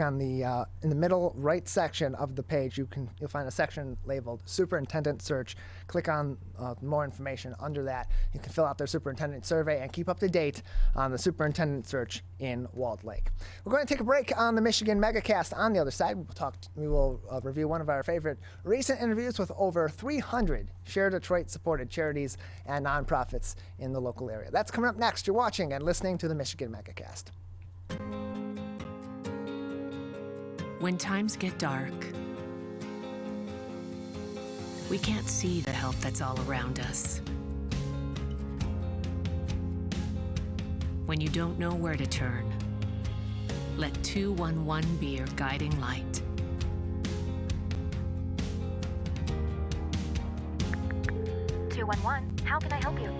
on the in the middle right section of the page. You'll find a section labeled Superintendent Search. Click on more information under that. You can fill out their superintendent survey and keep up to date on the superintendent search in Walled Lake. We're going to take a break on the Michigan Megacast. On the other side, we will review one of our favorite recent interviews with over 300 Share Detroit supported charities and nonprofits in the local area. That's coming up next. You're watching and listening to the Michigan Megacast. When times get dark, we can't see the help that's all around us. When you don't know where to turn, let 211 be your guiding light. How can I help you?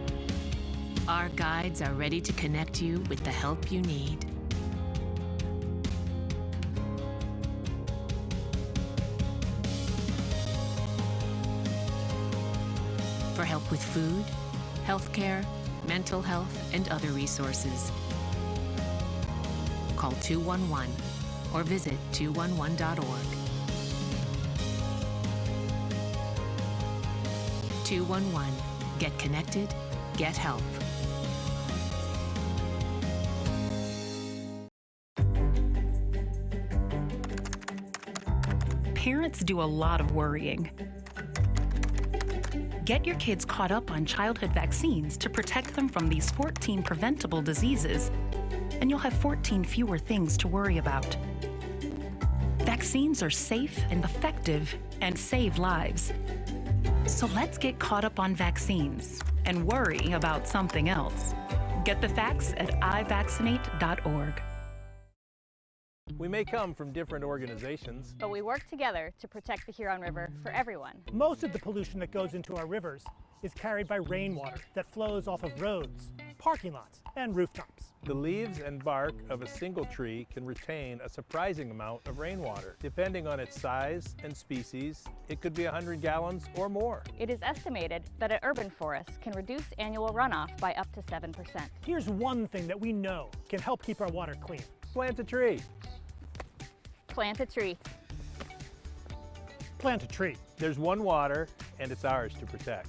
Our guides are ready to connect you with the help you need. For help with food, healthcare, mental health, and other resources. Call 211 or visit 211.org. 211. Get connected, get help. Parents do a lot of worrying. Get your kids caught up on childhood vaccines to protect them from these 14 preventable diseases, and you'll have 14 fewer things to worry about. Vaccines are safe and effective and save lives. So let's get caught up on vaccines and worry about something else. Get the facts at ivaccinate.org. We may come from different organizations, but we work together to protect the Huron River for everyone. Most of the pollution that goes into our rivers is carried by rainwater that flows off of roads, parking lots, and rooftops. The leaves and bark of a single tree can retain a surprising amount of rainwater. Depending on its size and species, it could be 100 gallons or more. It is estimated that an urban forest can reduce annual runoff by up to 7%. Here's one thing that we know can help keep our water clean. Plant a tree. Plant a tree. Plant a tree. There's one water, and it's ours to protect.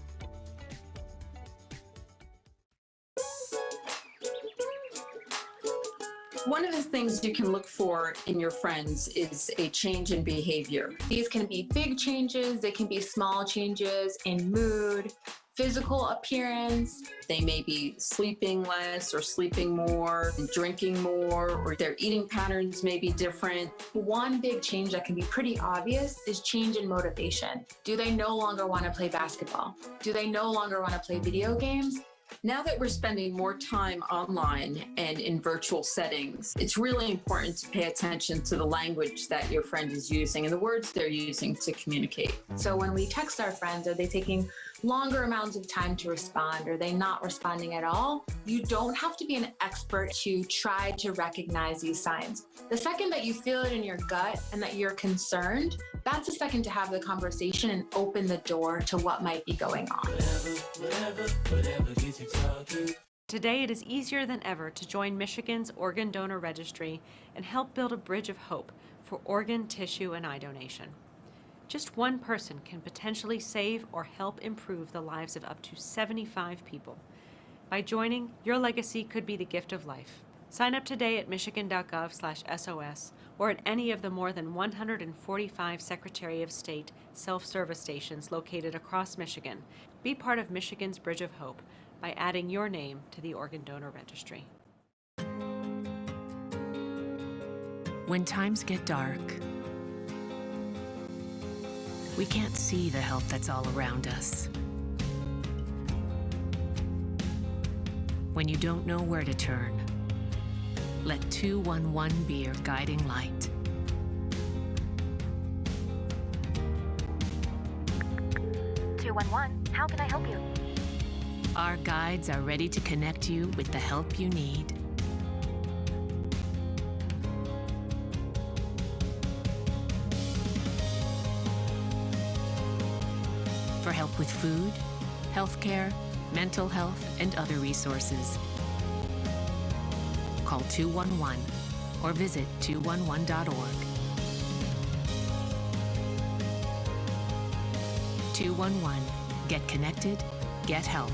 One of the things you can look for in your friends is a change in behavior. These can be big changes, they can be small changes in mood, physical appearance. They may be sleeping less or sleeping more, drinking more, or their eating patterns may be different. One big change that can be pretty obvious is change in motivation. Do they no longer want to play basketball? Do they no longer want to play video games? Now that we're spending more time online and in virtual settings, it's really important to pay attention to the language that your friend is using and the words they're using to communicate. So when we text our friends, are they taking longer amounts of time to respond? Are they not responding at all? You don't have to be an expert to try to recognize these signs. The second that you feel it in your gut and that you're concerned, that's a second to have the conversation and open the door to what might be going on. Today, it is easier than ever to join Michigan's Organ Donor Registry and help build a bridge of hope for organ, tissue, and eye donation. Just one person can potentially save or help improve the lives of up to 75 people. By joining, your legacy could be the gift of life. Sign up today at michigan.gov/SOS or at any of the more than 145 Secretary of State self-service stations located across Michigan. Be part of Michigan's Bridge of Hope by adding your name to the Organ Donor Registry. When times get dark, we can't see the help that's all around us. When you don't know where to turn, let 211 be your guiding light. 211, how can I help you? Our guides are ready to connect you with the help you need. For help with food, healthcare, mental health, and other resources. Call 211 or visit 211.org. 211. Get connected, get help.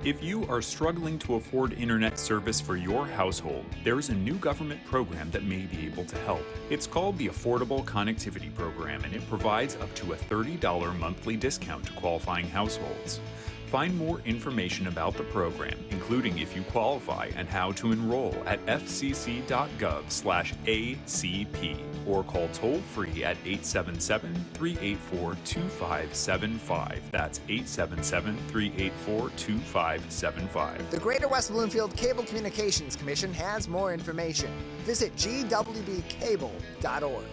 If you are struggling to afford internet service for your household, there's a new government program that may be able to help. It's called the Affordable Connectivity Program, and it provides up to a $30 monthly discount to qualifying households. Find more information about the program, including if you qualify and how to enroll at fcc.gov/ACP or call toll-free at 877-384-2575. That's 877-384-2575. The Greater West Bloomfield Cable Communications Commission has more information. Visit gwbcable.org.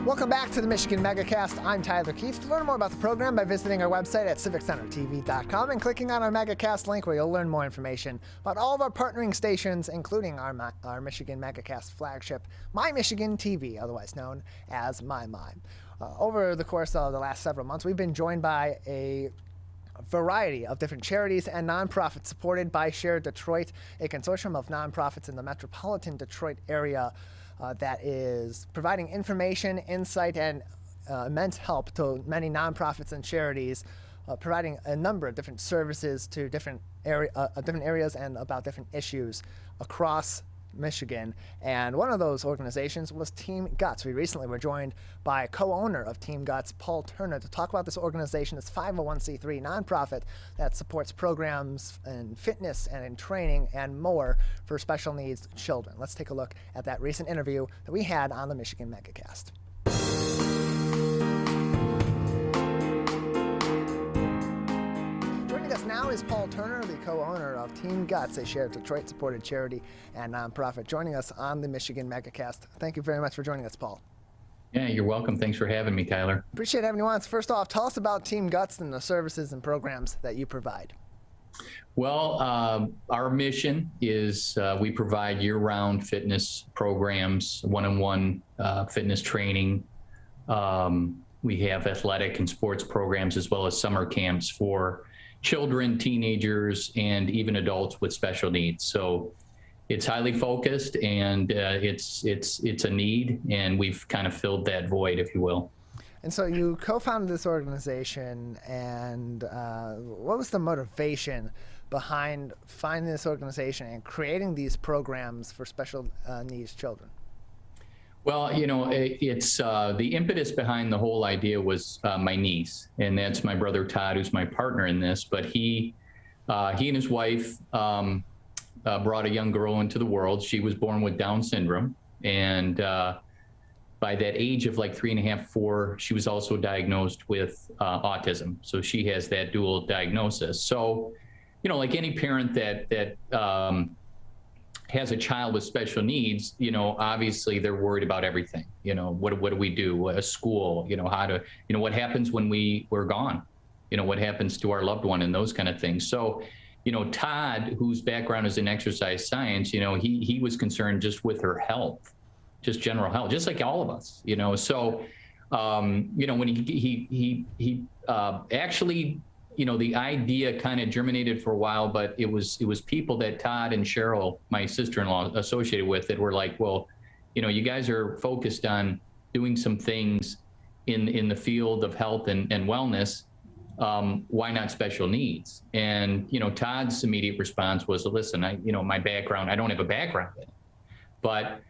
Welcome back to the Michigan Megacast. I'm Tyler Kieft. Learn more about the program by visiting our website at civiccentertv.com and clicking on our Megacast link, where you'll learn more information about all of our partnering stations, including our Michigan Megacast flagship, My Michigan TV, otherwise known as My Mime. Over the course of the last several months, we've been joined by a variety of different charities and nonprofits supported by Share Detroit, a consortium of nonprofits in the metropolitan Detroit area that is providing information, insight, and immense help to many nonprofits and charities, providing a number of different services to different areas and about different issues across Michigan. And one of those organizations was Team Guts. We recently were joined by a co-owner of Team Guts, Paul Turner, to talk about this organization, this 501c3 nonprofit that supports programs in fitness and in training and more for special needs children. Let's take a look at that recent interview that we had on the Michigan Megacast. Joining us now is Paul Turner, the co-owner of Team Guts, a Share Detroit-supported charity and nonprofit, joining us on the Michigan Megacast. Thank you very much for joining us, Paul. Yeah, you're welcome. Thanks for having me, Tyler. Appreciate having you on. First off, tell us about Team Guts and the services and programs that you provide. Well, our mission is we provide year-round fitness programs, one-on-one fitness training. We have athletic and sports programs, as well as summer camps for children, teenagers, and even adults with special needs. So it's highly focused, and it's a need, and we've kind of filled that void, if you will. And so you co-founded this organization, and what was the motivation behind finding this organization and creating these programs for special needs children? Well, you know, it's the impetus behind the whole idea was my niece, and that's my brother Todd, who's my partner in this. But he and his wife brought a young girl into the world. She was born with Down syndrome. And by that age of like 3.5, 4, she was also diagnosed with autism. So she has that dual diagnosis. So, like any parent that has a child with special needs, obviously they're worried about everything. What do we do? A school, how to, what happens when we're gone? What happens to our loved one and those kind of things. So, Todd, whose background is in exercise science, he was concerned just with her health, just general health, just like all of us, So, when he actually, the idea kind of germinated for a while, but it was people that Todd and Cheryl, my sister-in-law, associated with, that were like, well, you guys are focused on doing some things in the field of health and wellness. Why not special needs? And, Todd's immediate response was, listen, my background, I don't have a background in it, but,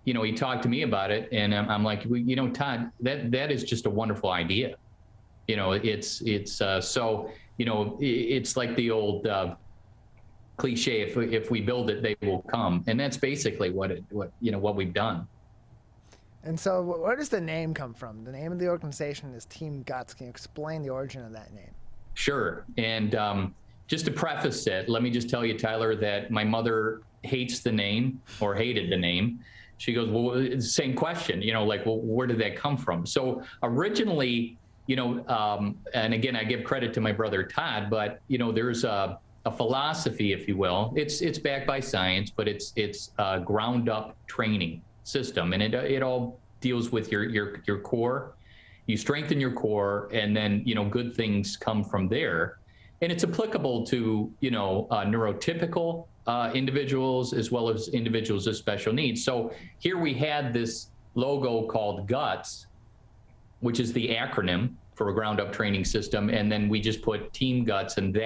he talked to me about it, and I'm like, well, Todd, that is just a wonderful idea. It's like the old cliche, if we build it, they will come. And that's basically what we've done. And so where does the name come from? The name of the organization is Team Guts. Can you explain the origin of that name? Sure. And just to preface it, let me just tell you, Tyler, that my mother hates the name, or hated the name. She goes, well, it's the same question, well, where did that come from? So originally, and again, I give credit to my brother Todd, but there's a philosophy, if you will. It's backed by science, but it's a ground up training system, and it all deals with your core. You strengthen your core, and then good things come from there. And it's applicable to neurotypical individuals as well as individuals with special needs. So here we had this logo called GUTS, which is the acronym for a ground up training system. And then we just put Team Guts, and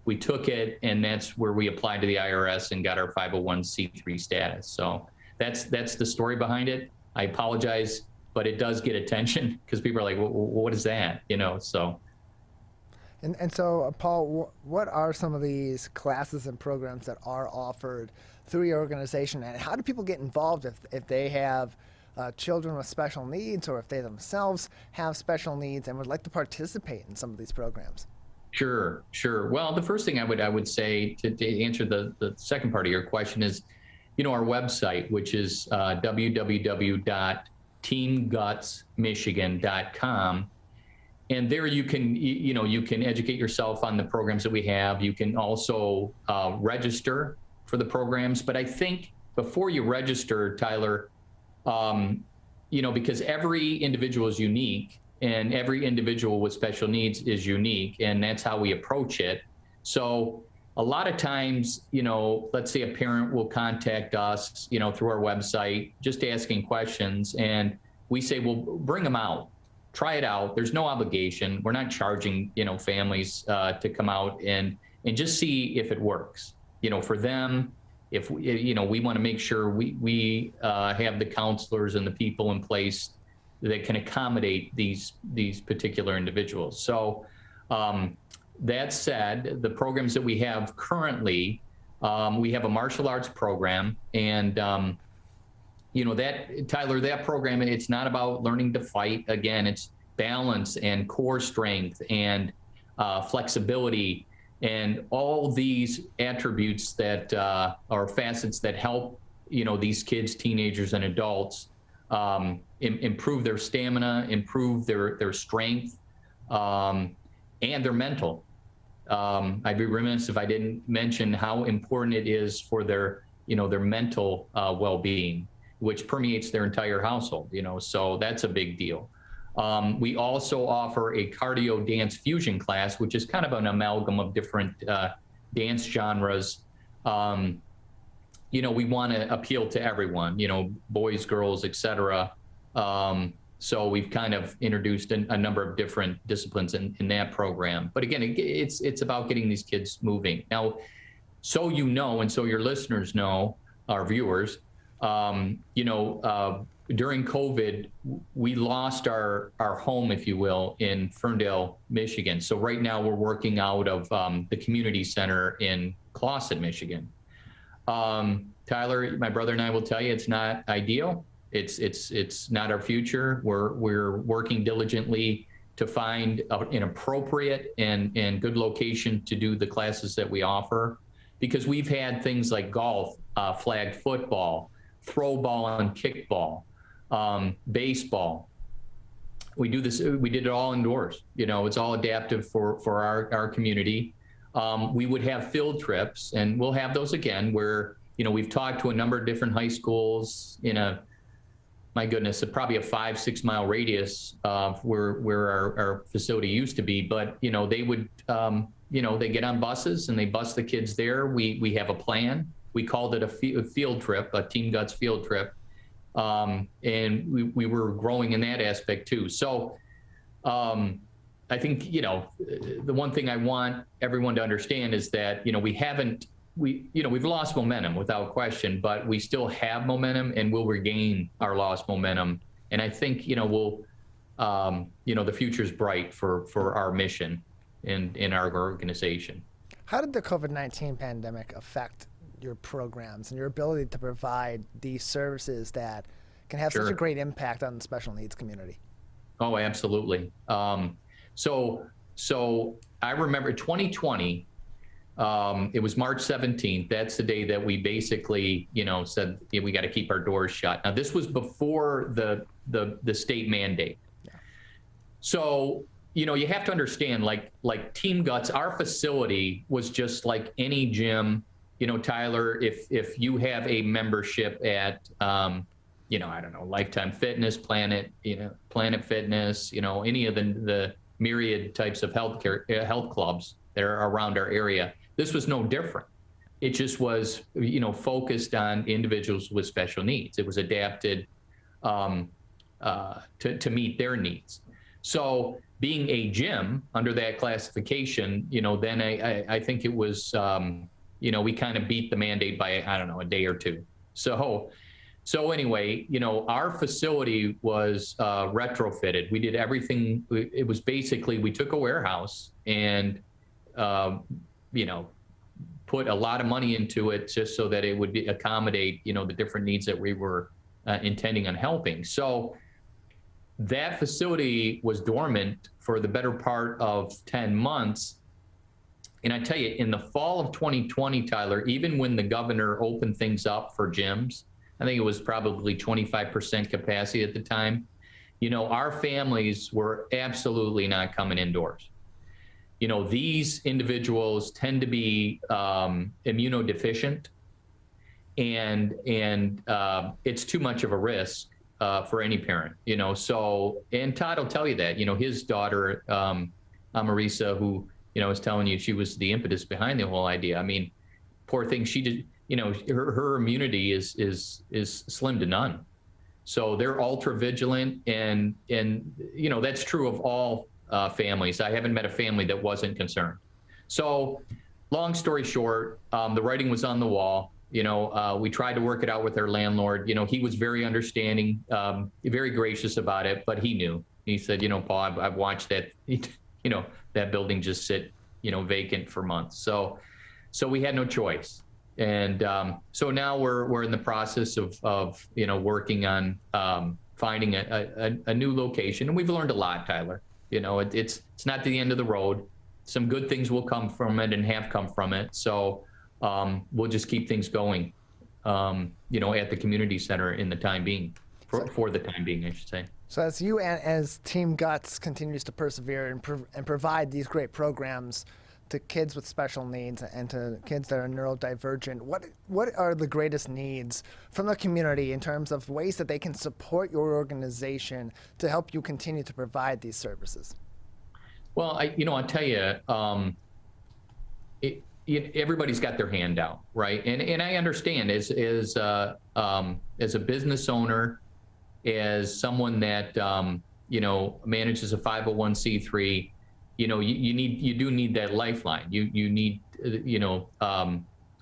we took it, and that's where we applied to the IRS and got our 501c3 status. So that's the story behind it. I apologize, but it does get attention because people are like, well, what is that? So. And so, Paul, what are some of these classes and programs that are offered through your organization, and how do people get involved if they have children with special needs, or if they themselves have special needs and would like to participate in some of these programs? Sure. Well, the first thing I would say to answer the second part of your question is, our website, which is www.teamgutsmichigan.com. And there you can educate yourself on the programs that we have. You can also register for the programs. But I think before you register, Tyler, because every individual is unique, and every individual with special needs is unique, and that's how we approach it. So a lot of times, let's say a parent will contact us, through our website, just asking questions, and we say, well, bring them out. Try it out. There's no obligation. We're not charging, families to come out and just see if it works. For them, if we want to make sure we have the counselors and the people in place that can accommodate these particular individuals. So that said, the programs that we have currently, we have a martial arts program, and Tyler, that program, it's not about learning to fight. Again, it's balance and core strength and flexibility, and all these attributes that are facets that help, these kids, teenagers, and adults improve their stamina, improve their strength, and their mental. I'd be remiss if I didn't mention how important it is for their mental well-being, which permeates their entire household, so that's a big deal. We also offer a cardio dance fusion class, which is kind of an amalgam of different dance genres. We want to appeal to everyone, boys, girls, etc. So we've kind of introduced a number of different disciplines in that program. But again, it's about getting these kids moving. Now, so and so your listeners know, our viewers, during COVID, we lost our home, if you will, in Ferndale, Michigan. So right now we're working out of the community center in Clawson, Michigan. Tyler, my brother and I will tell you, it's not ideal. It's not our future. We're working diligently to find an appropriate and good location to do the classes that we offer, because we've had things like golf, flag football, throw ball and kickball, baseball. We did it all indoors. It's all adaptive for our community. We would have field trips, and we'll have those again where, we've talked to a number of different high schools in my goodness, probably a 5-6 mile radius of where our facility used to be. But, they would, they get on buses and they bus the kids there. We have a plan. We called it a field trip, a Team Guts field trip. And we were growing in that aspect too. So I think, the one thing I want everyone to understand is that, we've lost momentum without question, but we still have momentum and we'll regain our lost momentum. And I think, the future's bright for our mission and in our organization. How did the COVID-19 pandemic affect your programs and your ability to provide these services that can have such a great impact on the special needs community? Oh, absolutely. So I remember 2020, it was March 17th. That's the day that we basically, said we got to keep our doors shut. Now, this was before the state mandate. Yeah. So, you have to understand, like Team Guts, our facility was just like any gym. Tyler, if you have a membership at, I don't know, Lifetime Fitness, Planet Fitness, any of the myriad types of health clubs that are around our area, this was no different. It just was, focused on individuals with special needs. It was adapted to meet their needs. So being a gym under that classification, then I think it was, we kind of beat the mandate by, I don't know, a day or two. So anyway, our facility was retrofitted. We did everything. It was basically, we took a warehouse and, put a lot of money into it just so that it would accommodate, the different needs that we were intending on helping. So that facility was dormant for the better part of 10 months. And I tell you, in the fall of 2020, Tyler, even when the governor opened things up for gyms, I think it was probably 25% capacity at the time, our families were absolutely not coming indoors. These individuals tend to be immunodeficient, and it's too much of a risk for any parent, so, and Todd will tell you that, his daughter, Marisa, who, was telling you she was the impetus behind the whole idea. I mean, poor thing, she did, her immunity is slim to none. So they're ultra vigilant, and that's true of all families. I haven't met a family that wasn't concerned. So long story short, the writing was on the wall. We tried to work it out with our landlord. He was very understanding, very gracious about it, but he knew. He said, Paul, I've watched that, that building just sit, vacant for months. So we had no choice. And so now we're in the process of working on finding a new location, and we've learned a lot, Tyler. It's not the end of the road. Some good things will come from it and have come from it. So we'll just keep things going, at the community center in the time being, for the time being, I should say. So as you and as Team Guts continues to persevere and provide these great programs to kids with special needs and to kids that are neurodivergent, what are the greatest needs from the community in terms of ways that they can support your organization to help you continue to provide these services? Well, I'll tell you, everybody's got their hand out, right? And I understand as a business owner, as someone that manages a 501c3. You do need that lifeline. You need,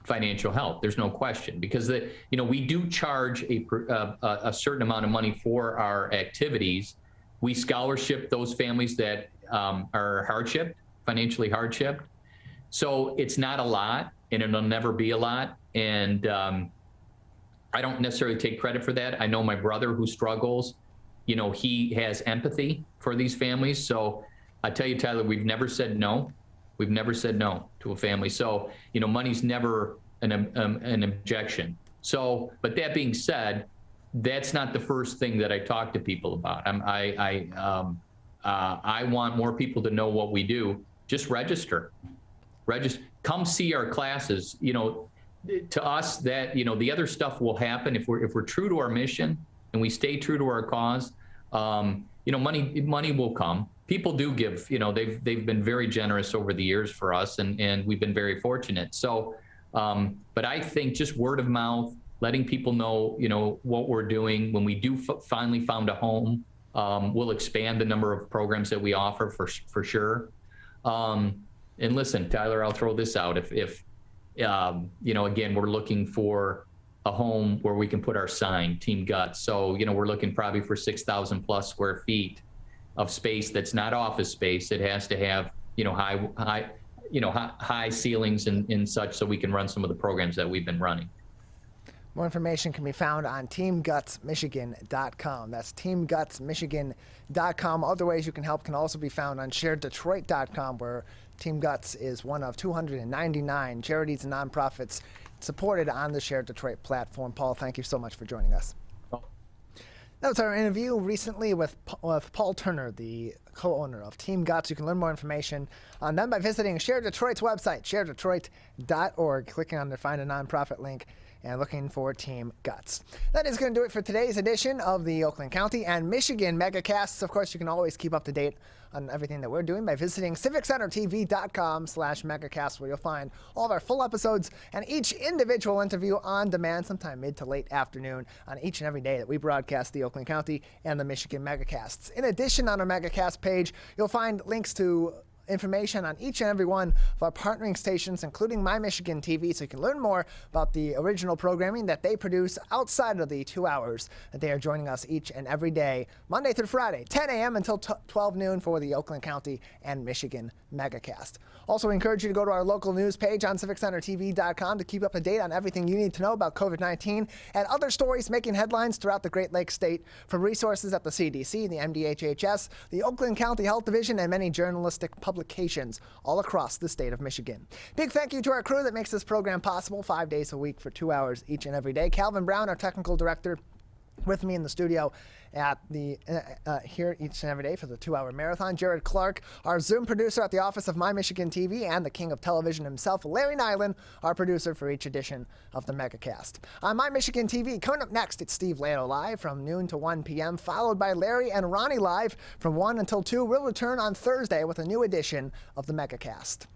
financial help. There's no question, because we do charge a certain amount of money for our activities. We scholarship those families that are financially hardshipped. So it's not a lot, and it'll never be a lot. And I don't necessarily take credit for that. I know my brother who struggles, he has empathy for these families. So I tell you, Tyler, we've never said no. We've never said no to a family. So, money's never an objection. So, but that being said, that's not the first thing that I talk to people about. I want more people to know what we do. Just register. Come see our classes. To us, that the other stuff will happen if we're true to our mission and we stay true to our cause. Money will come. People do give. They've been very generous over the years for us, and we've been very fortunate. So, but I think just word of mouth, letting people know, what we're doing. When we do finally found a home, we'll expand the number of programs that we offer for sure. And listen, Tyler, I'll throw this out. If again, we're looking for a home where we can put our sign, Team Guts. So, we're looking probably for 6,000 plus square feet of space that's not office space. It has to have, high ceilings and such, so we can run some of the programs that we've been running. More information can be found on teamgutsmichigan.com. That's teamgutsmichigan.com. Other ways you can help can also be found on shareddetroit.com, where Team Guts is one of 299 charities and nonprofits supported on the Shared Detroit platform. Paul, thank you so much for joining us. That was our interview recently with Paul Turner, the co-owner of Team Guts. You can learn more information on them by visiting Shared Detroit's website, shareddetroit.org, clicking on the Find a Nonprofit link, and looking for Team Guts. That is going to do it for today's edition of the Oakland County and Michigan Megacasts. Of course, you can always keep up to date on everything that we're doing by visiting civiccentertv.com/megacast, where you'll find all of our full episodes and each individual interview on demand sometime mid to late afternoon on each and every day that we broadcast the Oakland County and the Michigan Megacasts. In addition, on our Megacast page, you'll find links to information on each and every one of our partnering stations, including My Michigan TV, so you can learn more about the original programming that they produce outside of the 2 hours that they are joining us each and every day, Monday through Friday, 10 a.m. until 12 noon for the Oakland County and Michigan Megacast. Also, we encourage you to go to our local news page on civiccentertv.com to keep up to date on everything you need to know about COVID-19 and other stories making headlines throughout the Great Lakes State, from resources at the CDC, the MDHHS, the Oakland County Health Division, and many journalistic publications all across the state of Michigan. Big thank you to our crew that makes this program possible 5 days a week for 2 hours each and every day. Calvin Brown, our technical director, with me in the studio at the here each and every day for the 2-hour marathon. Jared Clark, our Zoom producer at the office of My Michigan TV, and the king of television himself, Larry Nyland, our producer for each edition of the Megacast. On My Michigan TV, coming up next, it's Steve Lano live from noon to 1 p.m., followed by Larry and Ronnie live from 1 until 2. We'll return on Thursday with a new edition of the Megacast.